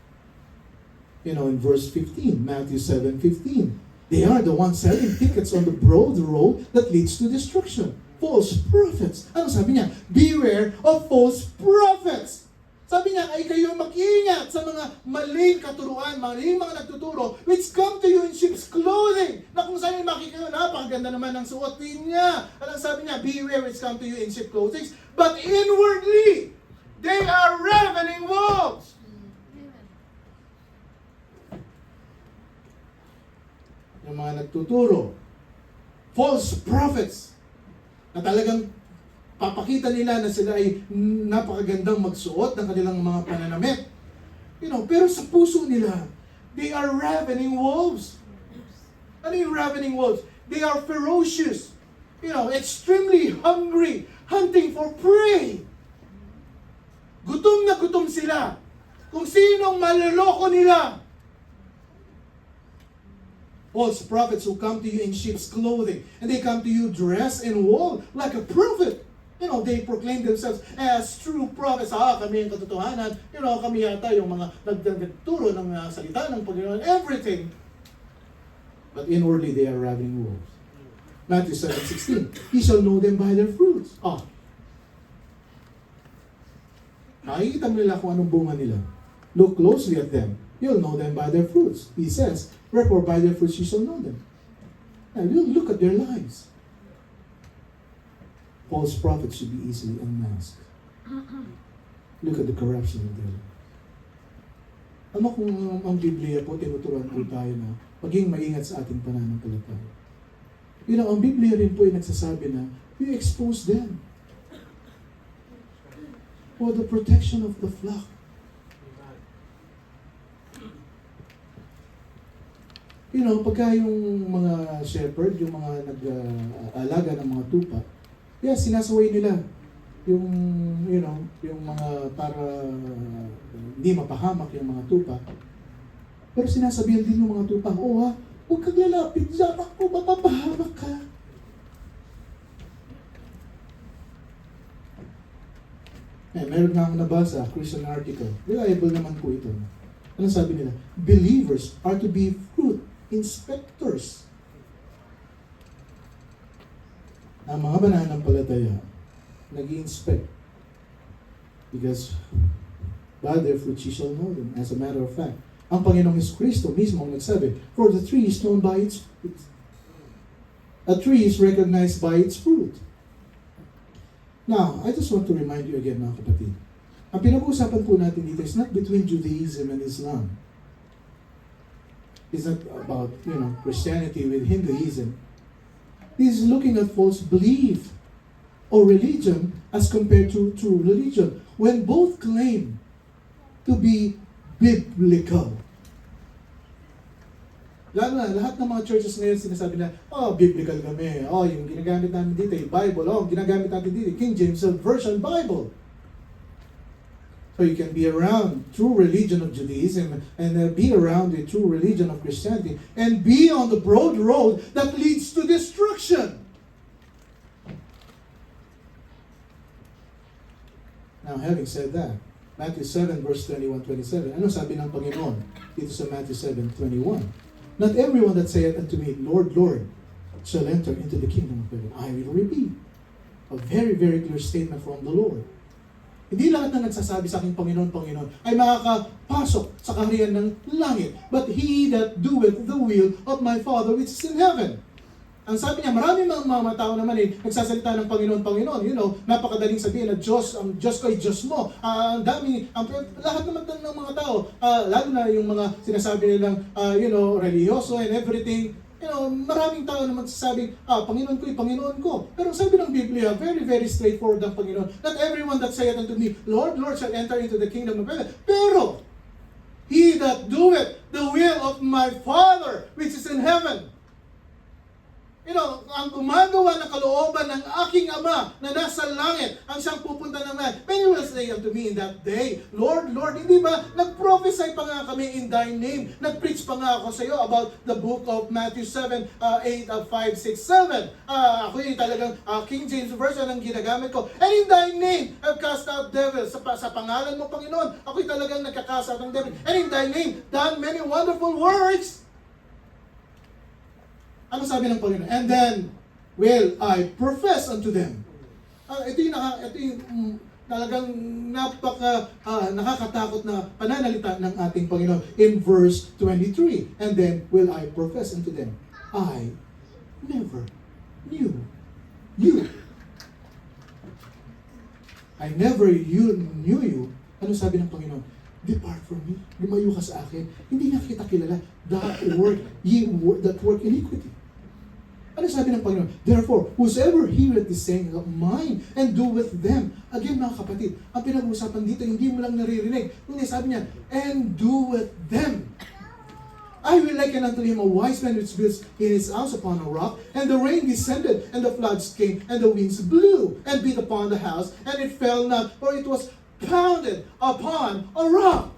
You know, in verse 15, Matthew 7:15, they are the ones selling tickets on the broad road that leads to destruction. False prophets. Ano sabi niya? Beware of false prophets. Sabi niya, ay kayo mag-ingat sa mga maling katuruan, maling mga nagtuturo, which come to you in sheep's clothing. Na kung saan yung makikita, napakaganda naman ng suotin niya. At ang sabi niya, beware which come to you in sheep's clothing, but inwardly, they are ravening wolves. Yung mga nagtuturo, false prophets, na talagang papakita nila na sila ay napakagandang magsuot ng kanilang mga pananamit. You know, pero sa puso nila, they are ravening wolves. Ano yung ravening wolves? They are ferocious. You know, extremely hungry, hunting for prey. Gutom na gutom sila. kung sinong maloloko nila. False prophets who come to you in sheep's clothing, and they come to you dressed in wool like a prophet. They proclaim themselves as true prophets. Kami ang katotohanan. Kami yata yung mga nagturo ng salita ng Panginoon, everything. But inwardly, they are ravening wolves. Matthew 7:16. Ye shall know them by their fruits. Nakikita mo nila kung anong bunga nila. Look closely at them. You'll know them by their fruits. He says, wherefore by their fruits you shall know them. And you'll look at their lives. False prophets should be easily unmasked. Look at the corruption of their life. Kung ang Biblia po, tinuturuan po tayo na maging maingat sa ating pananampalataya. Ang Biblia rin po ay nagsasabi na we expose them for the protection of the flock. Pagka yung mga shepherd, yung mga nag-alaga ng mga tupa, sinasaway nila yung mga para hindi mapahamak yung mga tupa. Pero sinasabihan din yung mga tupa, huwag kang lalapit dyan, ako, mapapahamak ka. Meron nga akong nabasa, Christian article. Reliable naman po ito. Ano sabi nila? Believers are to be fruit inspectors. Ang mga mananampalataya nag-i-inspect because by their fruit ye shall know them. As a matter of fact, ang Panginoong Kristo mismo ang nagsabi, for the tree is known by its fruit. A tree is recognized by its fruit. Now, I just want to remind you again, mga kapatid, ang pinag-uusapan po natin dito is not between Judaism and Islam. It's not about, Christianity with Hinduism. He's looking at false belief or religion as compared to true religion, when both claim to be biblical. Lalo na, lahat ng mga churches ngayon sinasabi na, biblical kami. Yung ginagamit namin dito, yung Bible. Ginagamit natin dito, King James Version Bible. So you can be around true religion of Judaism and be around the true religion of Christianity and be on the broad road that leads to destruction. Now, having said that, Matthew 7 verse 21-27, ano sabi ng Panginoon dito sa Matthew 7:21? Not everyone that saith unto me, Lord, Lord, shall enter into the kingdom of heaven. I will repeat. A very, very clear statement from the Lord. Hindi lahat na nagsasabi sa aking Panginoon, Panginoon, ay makakapasok sa kaharian ng langit. But he that doeth the will of my Father which is in heaven. Ang sabi niya, marami mga tao naman nagsasalita ng Panginoon, Panginoon. Napakadaling sabihin na Diyos, ang Diyos ko ay Diyos mo. Lahat naman ng mga tao, lalo na yung mga sinasabi nilang, religyoso and everything. Maraming tao na magsasabi, Panginoon ko, Panginoon ko. Pero sabi ng Biblia, very, very straightforward ang Panginoon. Not everyone that saith unto me, Lord, Lord, shall enter into the kingdom of heaven. Pero, he that doeth the will of my Father, which is in heaven. Ang gumagawa ng kalooban ng aking Ama na nasa langit, ang siyang pupunta ng langit. Many will say unto me in that day, Lord, Lord, hindi ba nag-prophesy pa nga kami in thy name? Nag-preach pa nga ako sa iyo about the book of Matthew 7, 8, 5, 6, 7. Ako yung talagang King James Version ang ginagamit ko. And in thy name, I've cast out devils. Sa pangalan mo, Panginoon, ako'y talagang nagkakast out ng devil. And in thy name, done many wonderful works. Ano sabi ng Panginoon? And then, will I profess unto them. Ito yung talagang nakakatakot na pananalita ng ating Panginoon in verse 23. And then, will I profess unto them, I never knew you. I never knew you. Ano sabi ng Panginoon? Depart from me. Lumayo ka sa akin. Hindi na kita kilala. That work iniquity. Ano sabi ng Panginoon? Therefore, whosoever heareth this saying of mine and doeth them. Again, mga kapatid, ang pinag-uusapan dito, hindi mo lang naririnig. Kundi sabi niya, and doeth them. I will liken unto him a wise man which builds his house upon a rock, and the rain descended, and the floods came, and the winds blew, and beat upon the house, and it fell not, for it was founded upon a rock.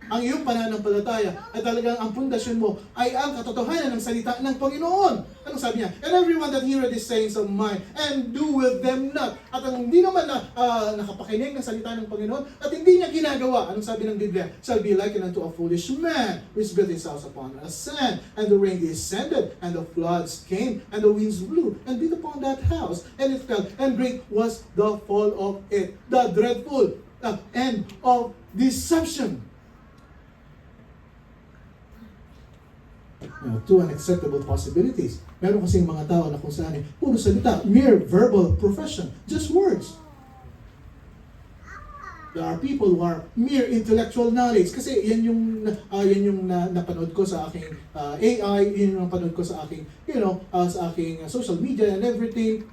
ang iyong pananampalataya ay talagang ang pundasyon mo ay ang katotohanan ng salita ng Panginoon. Anong sabi niya? And everyone that heareth these sayings of mine and doeth them not. At ang hindi naman nakapakinig ng salita ng Panginoon at hindi niya ginagawa, anong sabi ng Biblia? Shall be likened unto a foolish man which built his house upon a sand, and the rain descended, and the floods came, and the winds blew, and beat upon that house, and it fell, and great was the fall of it. The dreadful end of deception. Two unacceptable possibilities. Meron kasing mga tao na kung saan puro salita, mere verbal profession, just words. There are people who are mere intellectual knowledge. Kasi yan yung napanood ko sa aking AI, yun yung napanood ko sa aking, sa aking social media and everything.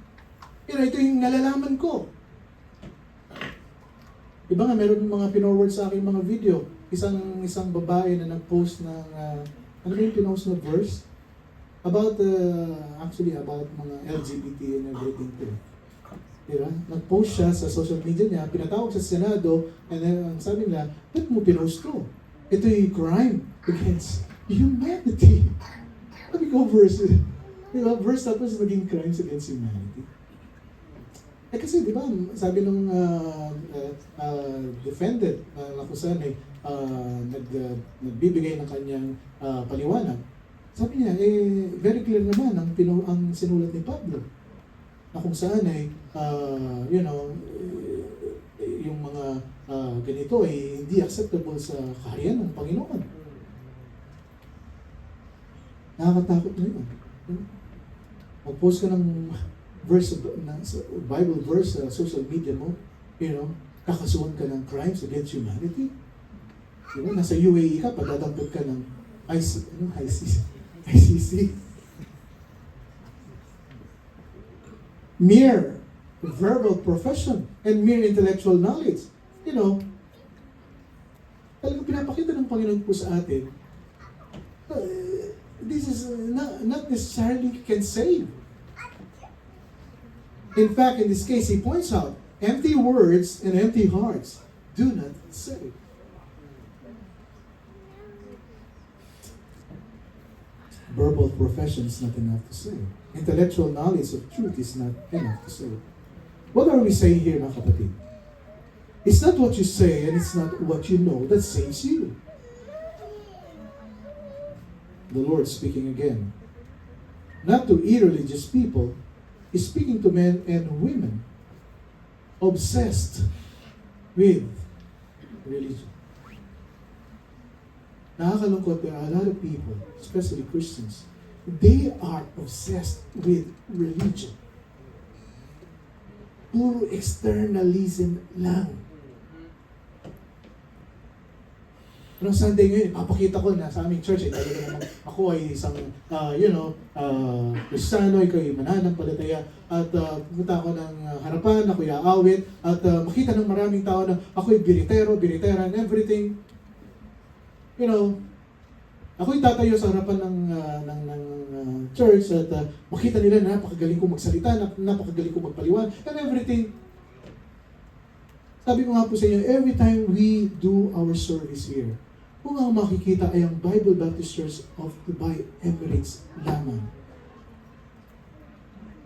Ito yung nalalaman ko. Iba nga, meron mga pinorward sa aking mga video. Isang babae na nag-post ng ano yung pinost na verse? About, actually about mga LGBT and everything too. Diba? Nag-post siya sa social media niya, pinatawag sa Senado, and then sabi nila, ba't mo pinost to? Ito yung crime against humanity. Sabi ko, verse, diba? Verse tapos naging crimes against humanity. Kasi diba, sabi nung defendant na kusan nagbibigay ng kanyang paliwanag. Sabi niya, very clear naman ang sinulat ni Pablo. Na kung saan yung mga ganito ay hindi acceptable sa kaharian ng Panginoon. Nakakatakot na yun. Mag-post ka ng verse, Bible verse sa social media mo, kakasuhan ka ng crimes against humanity. Nasa UAE ka, padadampot ka ng ICC. Mere verbal profession and mere intellectual knowledge. Talagang pinapakita ng Panginoon po sa atin, this is not necessarily can save. In fact, in this case, he points out, empty words and empty hearts do not save. Verbal profession is not enough to save. Intellectual knowledge of truth is not enough to save. What are we saying here, mga kapatid? It's not what you say and it's not what you know that saves you. The Lord speaking again. Not to irreligious people, He's speaking to men and women obsessed with religion. Nakakalungkot, there are a lot of people, especially Christians, they are obsessed with religion. Puro externalism lang. Noong Sunday ngayon, papakita ko na sa aming church, talaga naman ako ay isang, Kristiyano, ikaw ay mananampalataya, at pumunta ako ng harapan, ako ay aawit, at makita ng maraming tao na ako ay biritera, and everything. Ako ay tatayo sa harapan ng church, at makita nila na napakagaling kong magsalita, napakagaling kong magpaliwan, and everything. Sabi ko nga po sa inyo, every time we do our service here, kung ang makikita ay ang Bible Baptist Church of Dubai Emirates lamang.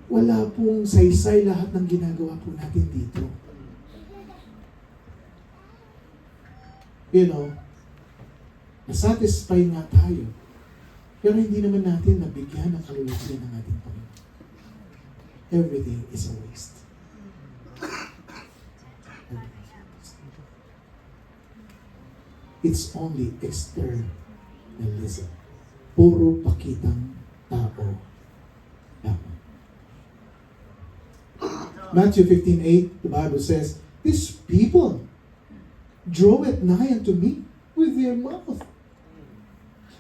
Wala pong saysay lahat ng ginagawa po natin dito. Nasatisfy nga tayo. Pero hindi naman natin nabigyan ng kaluluyan ng ating Panginoon. Everything is a waste. It's only externalism. Puro pakitang tao lamang. Matthew 15:8, the Bible says, "These people draw it nigh unto me with their mouth,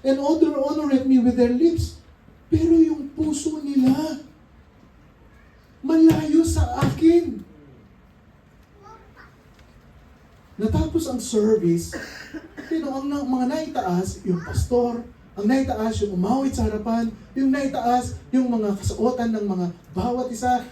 and honoreth me with their lips, pero yung puso nila malayo sa akin." Natapos ang service, ang mga naitaas, yung pastor, ang naitaas, yung umawit sa harapan, yung naitaas, yung mga kasuotan ng mga bawat isa,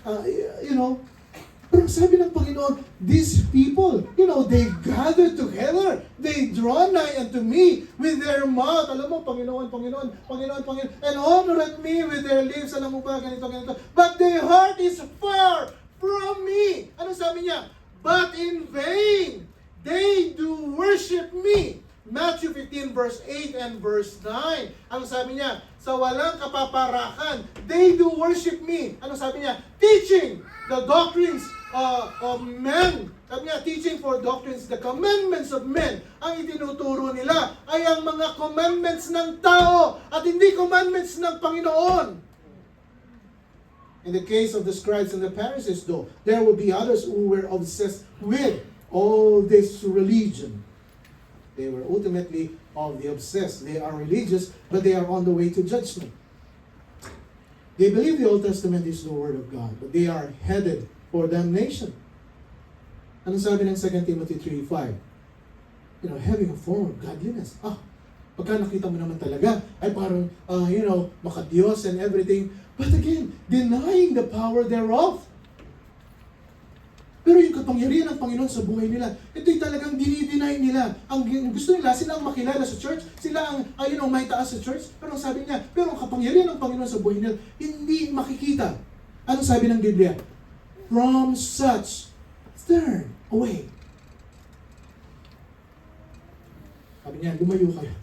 Pero sabi ng Panginoon, these people, they gather together. They draw nigh unto me with their mouth. Alam mo, Panginoon, Panginoon, Panginoon, Panginoon, and honor at me with their lips. Alam mo ba, ganito, ganito. But their heart is far from me. Ano sabi niya? But in vain, they do worship me. Matthew 15 verse 8 and verse 9. Ano sabi niya? Sa walang kapaparakan, they do worship me. Ano sabi niya? Teaching the doctrines of men. Sabi niya, teaching for doctrines, the commandments of men. Ang itinuturo nila ay ang mga commandments ng tao at hindi commandments ng Panginoon. In the case of the scribes and the Pharisees, though, there will be others who were obsessed with all this religion. They were ultimately of the obsessed. They are religious, but they are on the way to judgment. They believe the Old Testament is the Word of God, but they are headed for damnation. Ano sabi ng 2 Timothy 3:5? Having a form of godliness. Pagka nakita mo naman talaga, ay parang, makadiyos and everything. But again, denying the power thereof. Pero yung kapangyarihan ng Panginoon sa buhay nila, ito'y talagang dinideny nila. Ang gusto nila, sila ang makilala sa church, sila ang, may taas sa church. Pero ang sabi niya, pero ang kapangyarihan ng Panginoon sa buhay nila, hindi makikita. Ano sabi ng Biblia? From such, turn away. Sabi niya, lumayo kayo.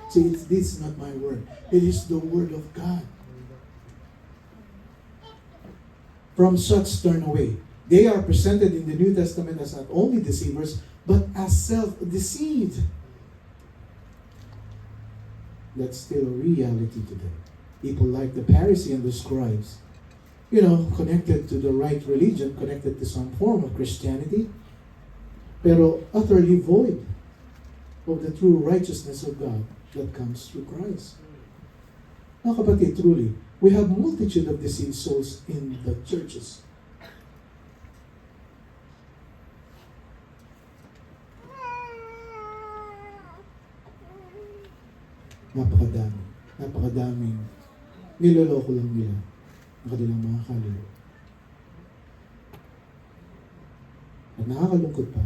See, this is not my word. It is the word of God. From such, turn away. They are presented in the New Testament as not only deceivers, but as self-deceived. That's still a reality today. People like the Pharisees and the scribes, connected to the right religion, connected to some form of Christianity, pero utterly void of the true righteousness of God that comes through Christ. Mga kapatid, truly, we have multitude of deceived souls in the churches. Napakadaming niloloko lang nila ang kanilang mga kaluluwa. At nakakalungkot pa,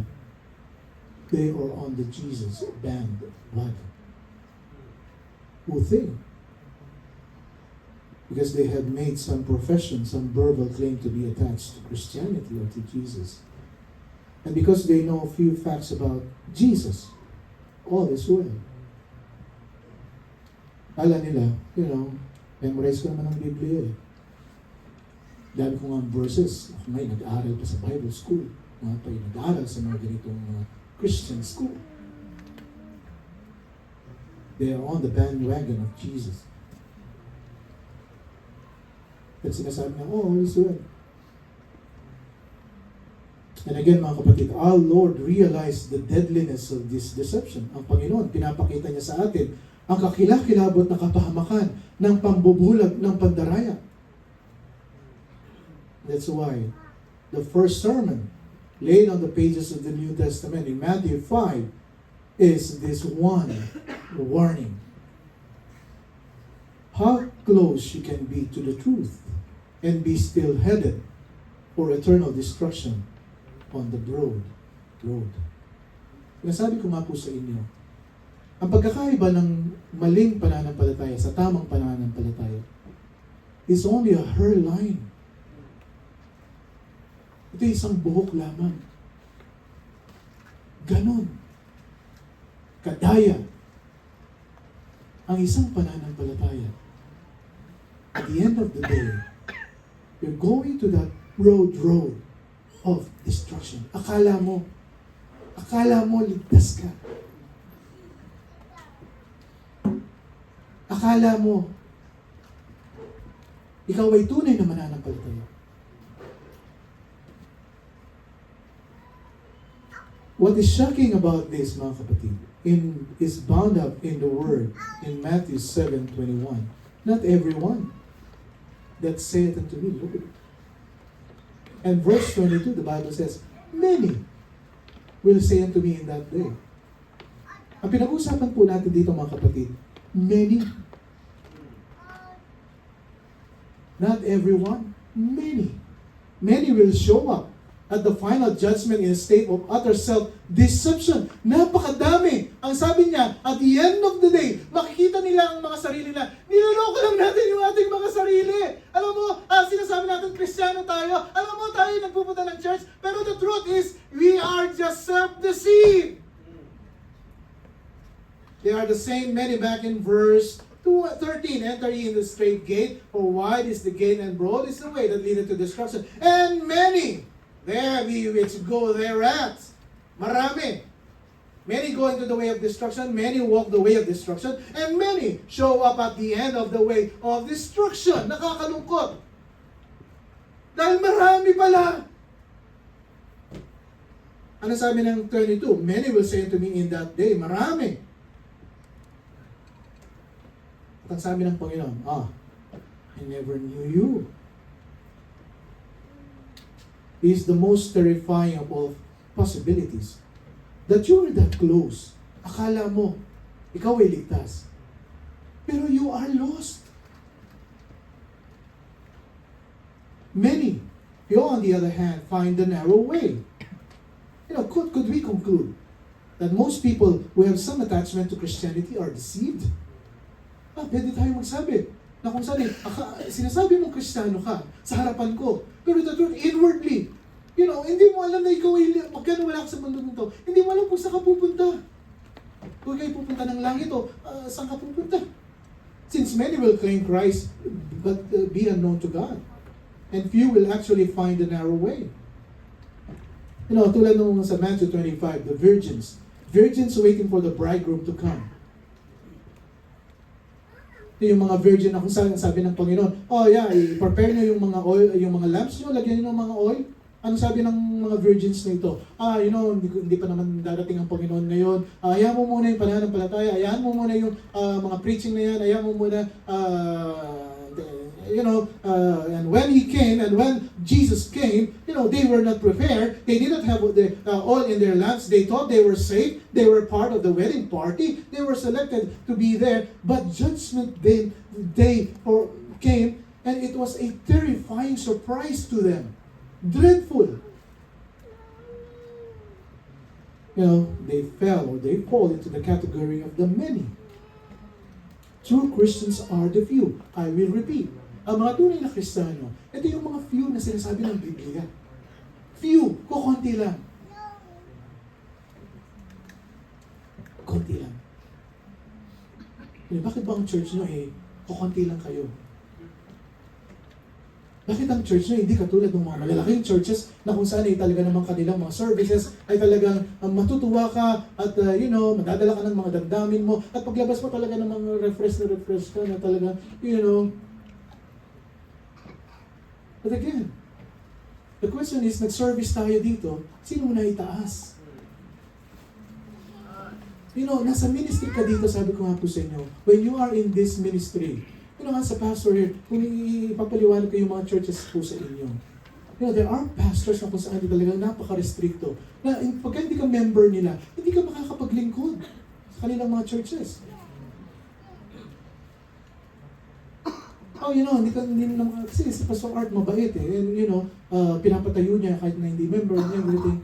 they are on the Jesus bandwagon. Who think? Because they have made some profession, some verbal claim to be attached to Christianity or to Jesus. And because they know a few facts about Jesus, all is well. Kala nila, memorize ko naman ang Biblia eh. Dahil ko nga verses, ako ngayon nag-aaral pa sa Bible school. Mga tayo nag-aaral sa mga ganitong Christian school. They are on the bandwagon of Jesus. At sinasabi na, all is well. And again, mga kapatid, our Lord realized the deadliness of this deception. Ang Panginoon, pinapakita niya sa atin ang kakilakilabot na kapahamakan ng pambubulag ng pandaraya. That's why the first sermon laid on the pages of the New Testament in Matthew 5 is this one warning. How close you can be to the truth and be still headed for eternal destruction on the broad road. Nasabi ko nga po sa inyo, ang pagkakaiba ng maling pananampalataya sa tamang pananampalataya is only a hairline. Ito isang buhok lamang. Ganon. Kadaya ang isang pananampalataya. At the end of the day, you're going to that road of destruction. Akala mo ligtas ka. Akala mo, ikaw ay tunay na mananampalataya. What is shocking about this, mga kapatid, is bound up in the word in Matthew 7:21. Not everyone that saith unto me, Lord. And verse 22, the Bible says, many will say unto me in that day. Ang pinag-usapan po natin dito, mga kapatid, many. Not everyone, many. Many will show up at the final judgment in a state of utter self-deception. Napakadami. Ang sabi niya, at the end of the day, makikita nila ang mga sarili na, niloloko lang natin yung ating mga sarili. Alam mo, sinasabi natin, Kristiyano tayo. Alam mo, tayo nagpupunta ng church. Pero the truth is, we are just self-deceived. They are the same, many back in verse 13, enter ye in the straight gate, for wide is the gate and broad is the way that leadeth to destruction. And many, there be which go thereat. Marami. Many go into the way of destruction, many walk the way of destruction, and many show up at the end of the way of destruction. Nakakalungkot. Dahil marami pala. Ano sabi ng 22? Many will say unto me in that day, marami. At ang sabi ng Panginoon, I never knew you. Is the most terrifying of all possibilities. That you are that close. Akala mo, ikaw ay ligtas. Pero you are lost. Many, you on the other hand, find the narrow way. You know, could we conclude that most people who have some attachment to Christianity are deceived? Pwede tayo magsabi na kung saan sinasabi mong Kristiyano ka sa harapan ko, pero the truth, inwardly, you know, hindi mo alam na ikaw ay magkano wala ka sa mundo nito. Hindi mo alam kung saan ka pupunta. Kung kayo pupunta ng langit o saan ka pupunta. Since many will claim Christ but be unknown to God. And few will actually find the narrow way. You know, tulad nung sa Matthew 25, the virgins waiting for the bridegroom to come. Yung mga virgin na kung saan sabi ng Panginoon, i-prepare nyo yung mga oil, yung mga lamps nyo, lagyan nyo ng mga oil. Ano sabi ng mga virgins na ito? Hindi pa naman darating ang Panginoon ngayon. Hayaan mo muna yung pananampalataya, hayaan mo muna yung mga preaching na yan, hayaan mo muna, and when He came, and when Jesus came, they were not prepared. They didn't have the oil in their lamps. They thought they were safe. They were part of the wedding party. They were selected to be there. But judgment day came, and it was a terrifying surprise to them. Dreadful. They fall into the category of the many. True Christians are the few. I will repeat. Ang mga tunay na Kristiyano, ito yung mga few na sinasabi ng Biblia. Few, kukunti lang. Kunti lang. Bakit ba ang church nyo kukunti lang kayo? Bakit ang church nyo hindi katulad ng mga malalaking churches na kung saan talaga namang kanilang mga services ay talagang matutuwa ka at madadala ka ng mga damdamin mo at paglabas mo talaga ng mga refresh ka na talaga, But again, the question is, nag-service tayo dito, sino mo na itaas? Nasa ministry ka dito, sabi ko nga po sa inyo, when you are in this ministry, sa pastor here, kung ipapaliwanag ko yung mga churches po sa inyo, there are pastors na kung saan talagang napaka-restricto, na pagka hindi ka member nila, hindi ka makakapaglingkod sa kanilang mga churches. Hindi naman, kasi si Pastor Art mabait and pinapatayo niya kahit na hindi member and everything.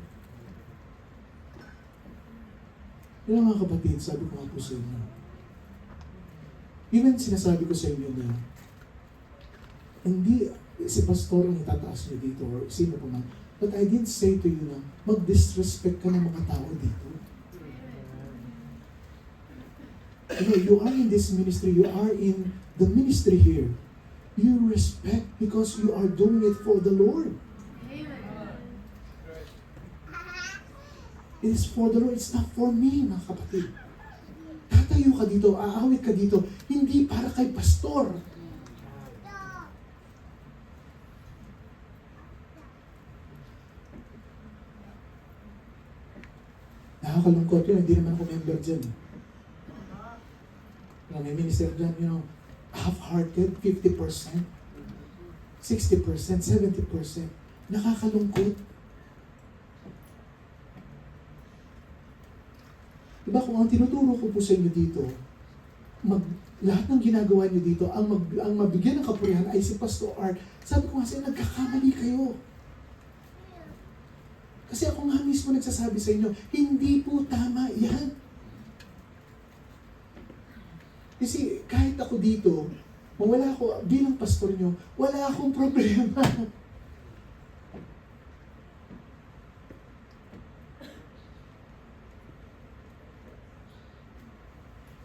Mga kapatid, sabi ko nga po sa inyo, even sinasabi ko sa inyo na hindi si Pastor ang itataas niyo dito or sino pa man, but I didn't say to you na mag-disrespect ka ng mga tao dito. You are in this ministry, you are in the ministry here. You respect because you are doing it for the Lord. It is for the Lord. It's not for me, mga kapatid. Tatayo ka dito, aawit ka dito, hindi para kay pastor. Nakakalungkot yun, hindi naman ako member dyan. May minister dyan, half-hearted, 50%, 60%, 70%. Nakakalungkot. Diba kung ang tinuturo ko po sa inyo dito, lahat ng ginagawa niyo dito, ang mabigyan ng kapurihan ay si Pastor Art. Sabi ko nga sa inyo, nagkakamali kayo. Kasi ako nga mismo nagsasabi sa inyo, hindi po tama yan. Kasi kahit ako dito, mawala ako, bilang pastor nyo, wala akong problema.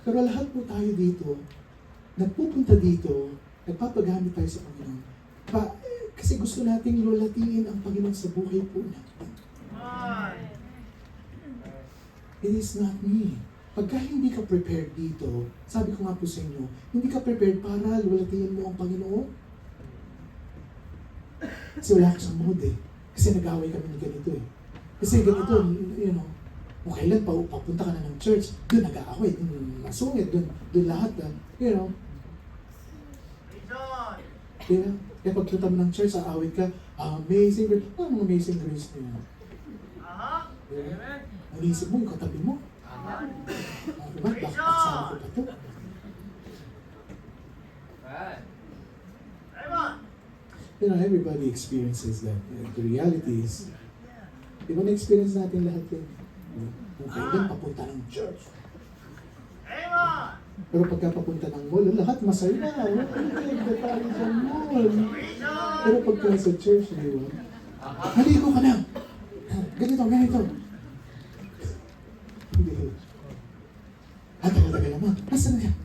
Pero lahat po tayo dito, nagpupunta dito, nagpapagamit tayo sa Panginoon. Kasi gusto nating lulatiin ang Panginoon sa buhay po natin. It is not me. Pagka hindi ka prepared dito, sabi ko nga po sa inyo, hindi ka prepared para lulatiin mo ang Panginoon. Kasi wala ka sa mood eh. Kasi nag-away kami ng ganito eh. Kasi ganito, you know, kung kailan papunta ka na ng church, doon nag-aaway, doon masungit, doon lahat, you know. Diba? Kaya pagpunta mo ng church, aawit ka, amazing grace. Anong amazing grace na yan? Diba? Ang isip mo, yung katabi mo. Diba? Bakit sama ko pa ito? You know, everybody experiences that. The reality is, di ba na-experience natin lahat yun? Kung kailan papunta ng church. Pero pagka papunta ng mall, lahat masaya na. Wala detalye sa mall. Pero pagka sa church, di ba? Haligo ka na! Ganito. Hindi. Tagal naman. Nasaan na yan?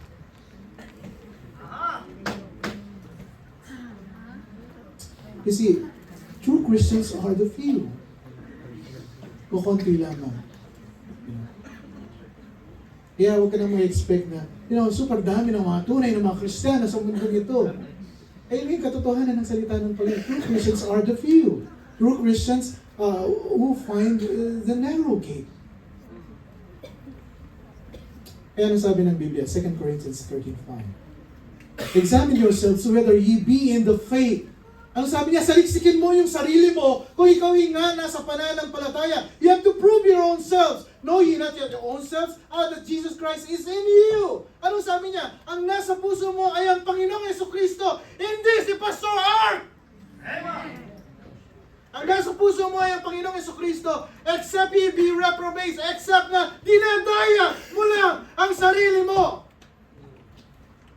You see, true Christians are the few. O konti lamang. Kaya huwag ka na ma-expect na, super dami ng mga tunay ng mga Kristiyano sa mundo ito. Ay, yung katotohanan ng salita ng Panginoon. True Christians are the few. True Christians who find the narrow gate. Kaya ano sabi ng Biblia? 2 Corinthians 13:5. Examine yourselves whether ye be in the faith. Ano sabi niya? Saliksikin mo yung sarili mo kung ikaw nga nasa pananampalataya. You have to prove your own selves. Know ye not your own selves that Jesus Christ is in you. Ano sabi niya? Ang nasa puso mo ay ang Panginoong Jesucristo. Hindi si Pastor Art! Amen. Ang nasa puso mo ay ang Panginoong Jesucristo. Except ye be reprobates. Except na dinadaya mo lang ang sarili mo.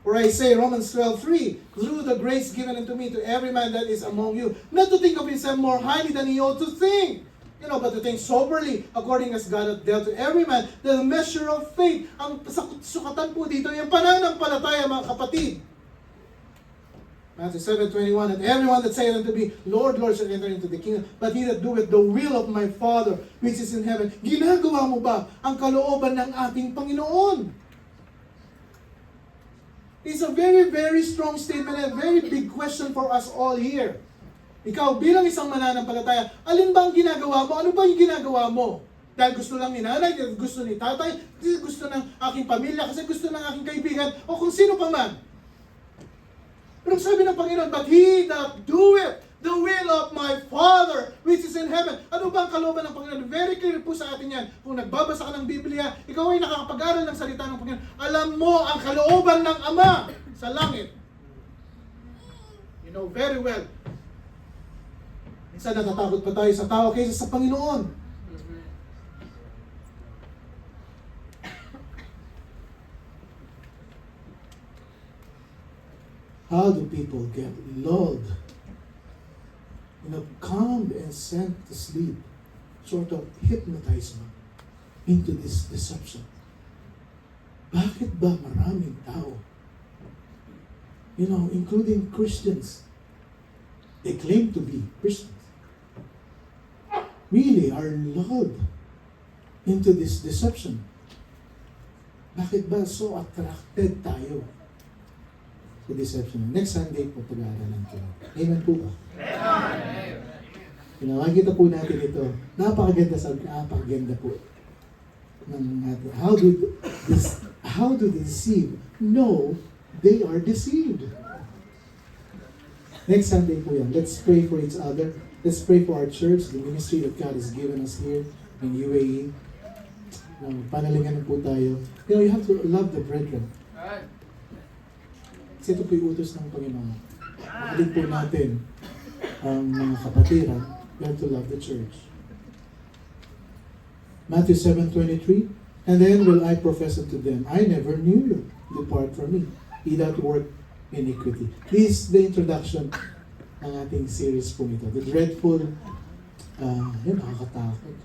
For I say, Romans 12:3, through the grace given unto me to every man that is among you, not to think of himself more highly than he ought to think, but to think soberly, according as God hath dealt to every man the measure of faith. Ang sukatan po dito, yung pananampalataya, mga kapatid. Matthew 7:21, and everyone that saith unto me, Lord, Lord, shall enter into the kingdom, but he that doeth the will of my Father, which is in heaven. Ginagawa mo ba ang kalooban ng ating Panginoon? It's a very, very strong statement and a very big question for us all here. Ikaw, bilang isang mananampalataya, alin ba ang ginagawa mo? Ano ba yung ginagawa mo? Dahil gusto lang ni nanay, dahil gusto ni tatay, dahil gusto ng aking pamilya, kasi gusto ng aking kaibigan, o kung sino pa man. Pero sabi ng Panginoon, but he that doeth the will of my Father, which is in heaven. Ano ba ang kalooban ng Panginoon? Very clear po sa atin yan. Kung nagbabasa ka ng Biblia, ikaw ay nakakapag-aral ng salita ng Panginoon. Alam mo ang kalooban ng Ama sa langit. You know very well. Minsan natatakot pa tayo sa tao kaysa sa Panginoon. How do people get lulled, calmed and sent to sleep, sort of hypnotized into this deception? Bakit ba maraming tao, including Christians, they claim to be Christians, really are lulled into this deception? Bakit ba so attracted tayo sa deception? Next Sunday po pag-aaralan ko. Amen po ba? Amen! Makikita po natin ito. Napakaganda po ng natin. How do they deceive? No, they are deceived. Next Sunday po yan. Let's pray for each other. Let's pray for our church, the ministry that God has given us here in UAE. Panalingan po tayo. You have to love the brethren. Kasi ito po yung utos ng Panginoon. Mahalin po natin ang mga kapatiran. We have to love the church. Matthew 7:23, and then will I profess unto them, I never knew you. Depart from me, ye that work iniquity. This is the introduction ng ating series po ito. The dreadful, yun, nakakatakot.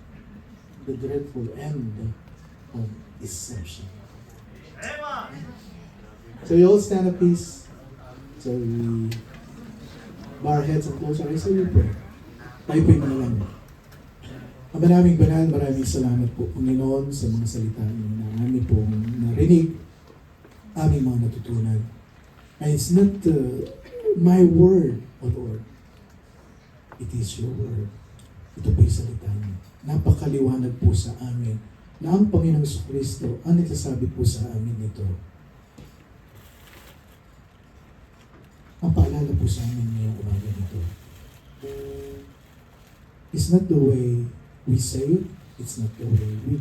The dreadful end of deception. So you all stand up, please. So we bow our heads and close our eyes and we pray. Tayo po'y manalangin. Ang maraming banal, maraming salamat po, Panginoon, sa mga salita niyo na aming pong narinig, aming mga natutunan. And it's not my word, O Lord. It is your word. Ito po'y salita niyo. Napakaliwanag po sa amin na ang Panginoong Kristo ang nagsasabi po sa amin ito. Ang paalala po sa amin ngayong umaga nito. It's not the way we say it, it's not the way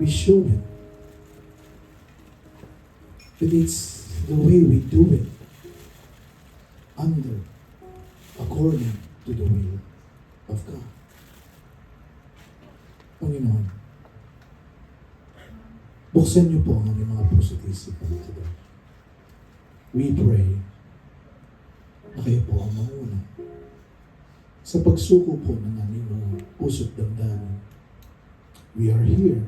we show it. But it's the way we do it according to the will of God. Panginoon, buksan niyo po ang aming mga puso at isipan today. We pray na kayo po ang mauna sa pagsuko po ng aming mga puso at damdamin. We are here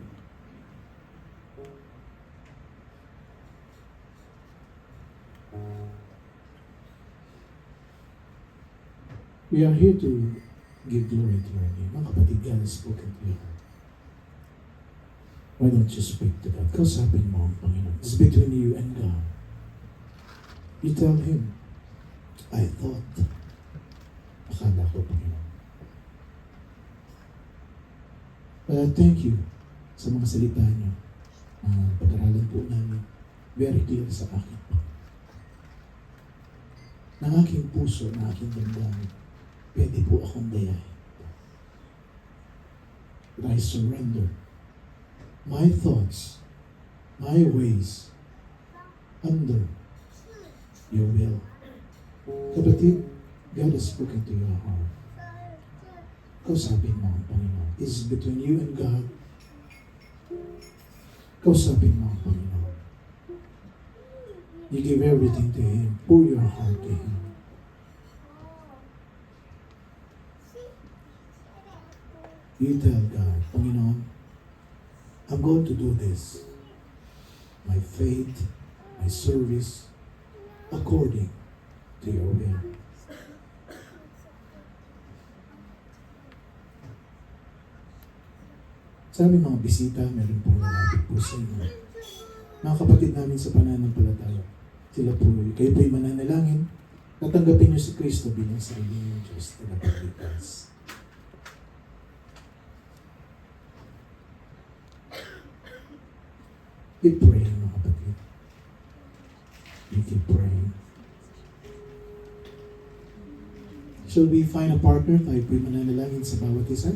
to give glory to your name. Mga kapatid, God has spoken to you. Why don't you speak to God? Kausapin mo ang Panginoon. It's between you and God. You tell Him, I thought, akala ko, Panginoon. But I thank you sa mga salita niyo. Pag-aralan po namin, very clear sa akin. Ng aking puso, ng aking damdamin, pwede po akong dayahin. But I surrender my thoughts, my ways, under your will. Kapatid, God has spoken to your heart. Kausapin mo ang Panginoon. It's between you and God. Kausapin mo ang Panginoon. You give everything to Him. Pour your heart to Him. You tell God, Panginoon, I'm going to do this. My faith, my service, according to your will. Sa aming mga bisita, meron pong lalapit po sa inyo. Mga kapatid namin sa pananampalataya, sila po, kayo po'y mananalangin, natanggapin niyo si Kristo bilang sarili niyong Diyos na nagpagligtas. Keep praying, mga kapatid. You keep praying. Shall we find a partner? Tayo po'y mananalangin sa bawat isa.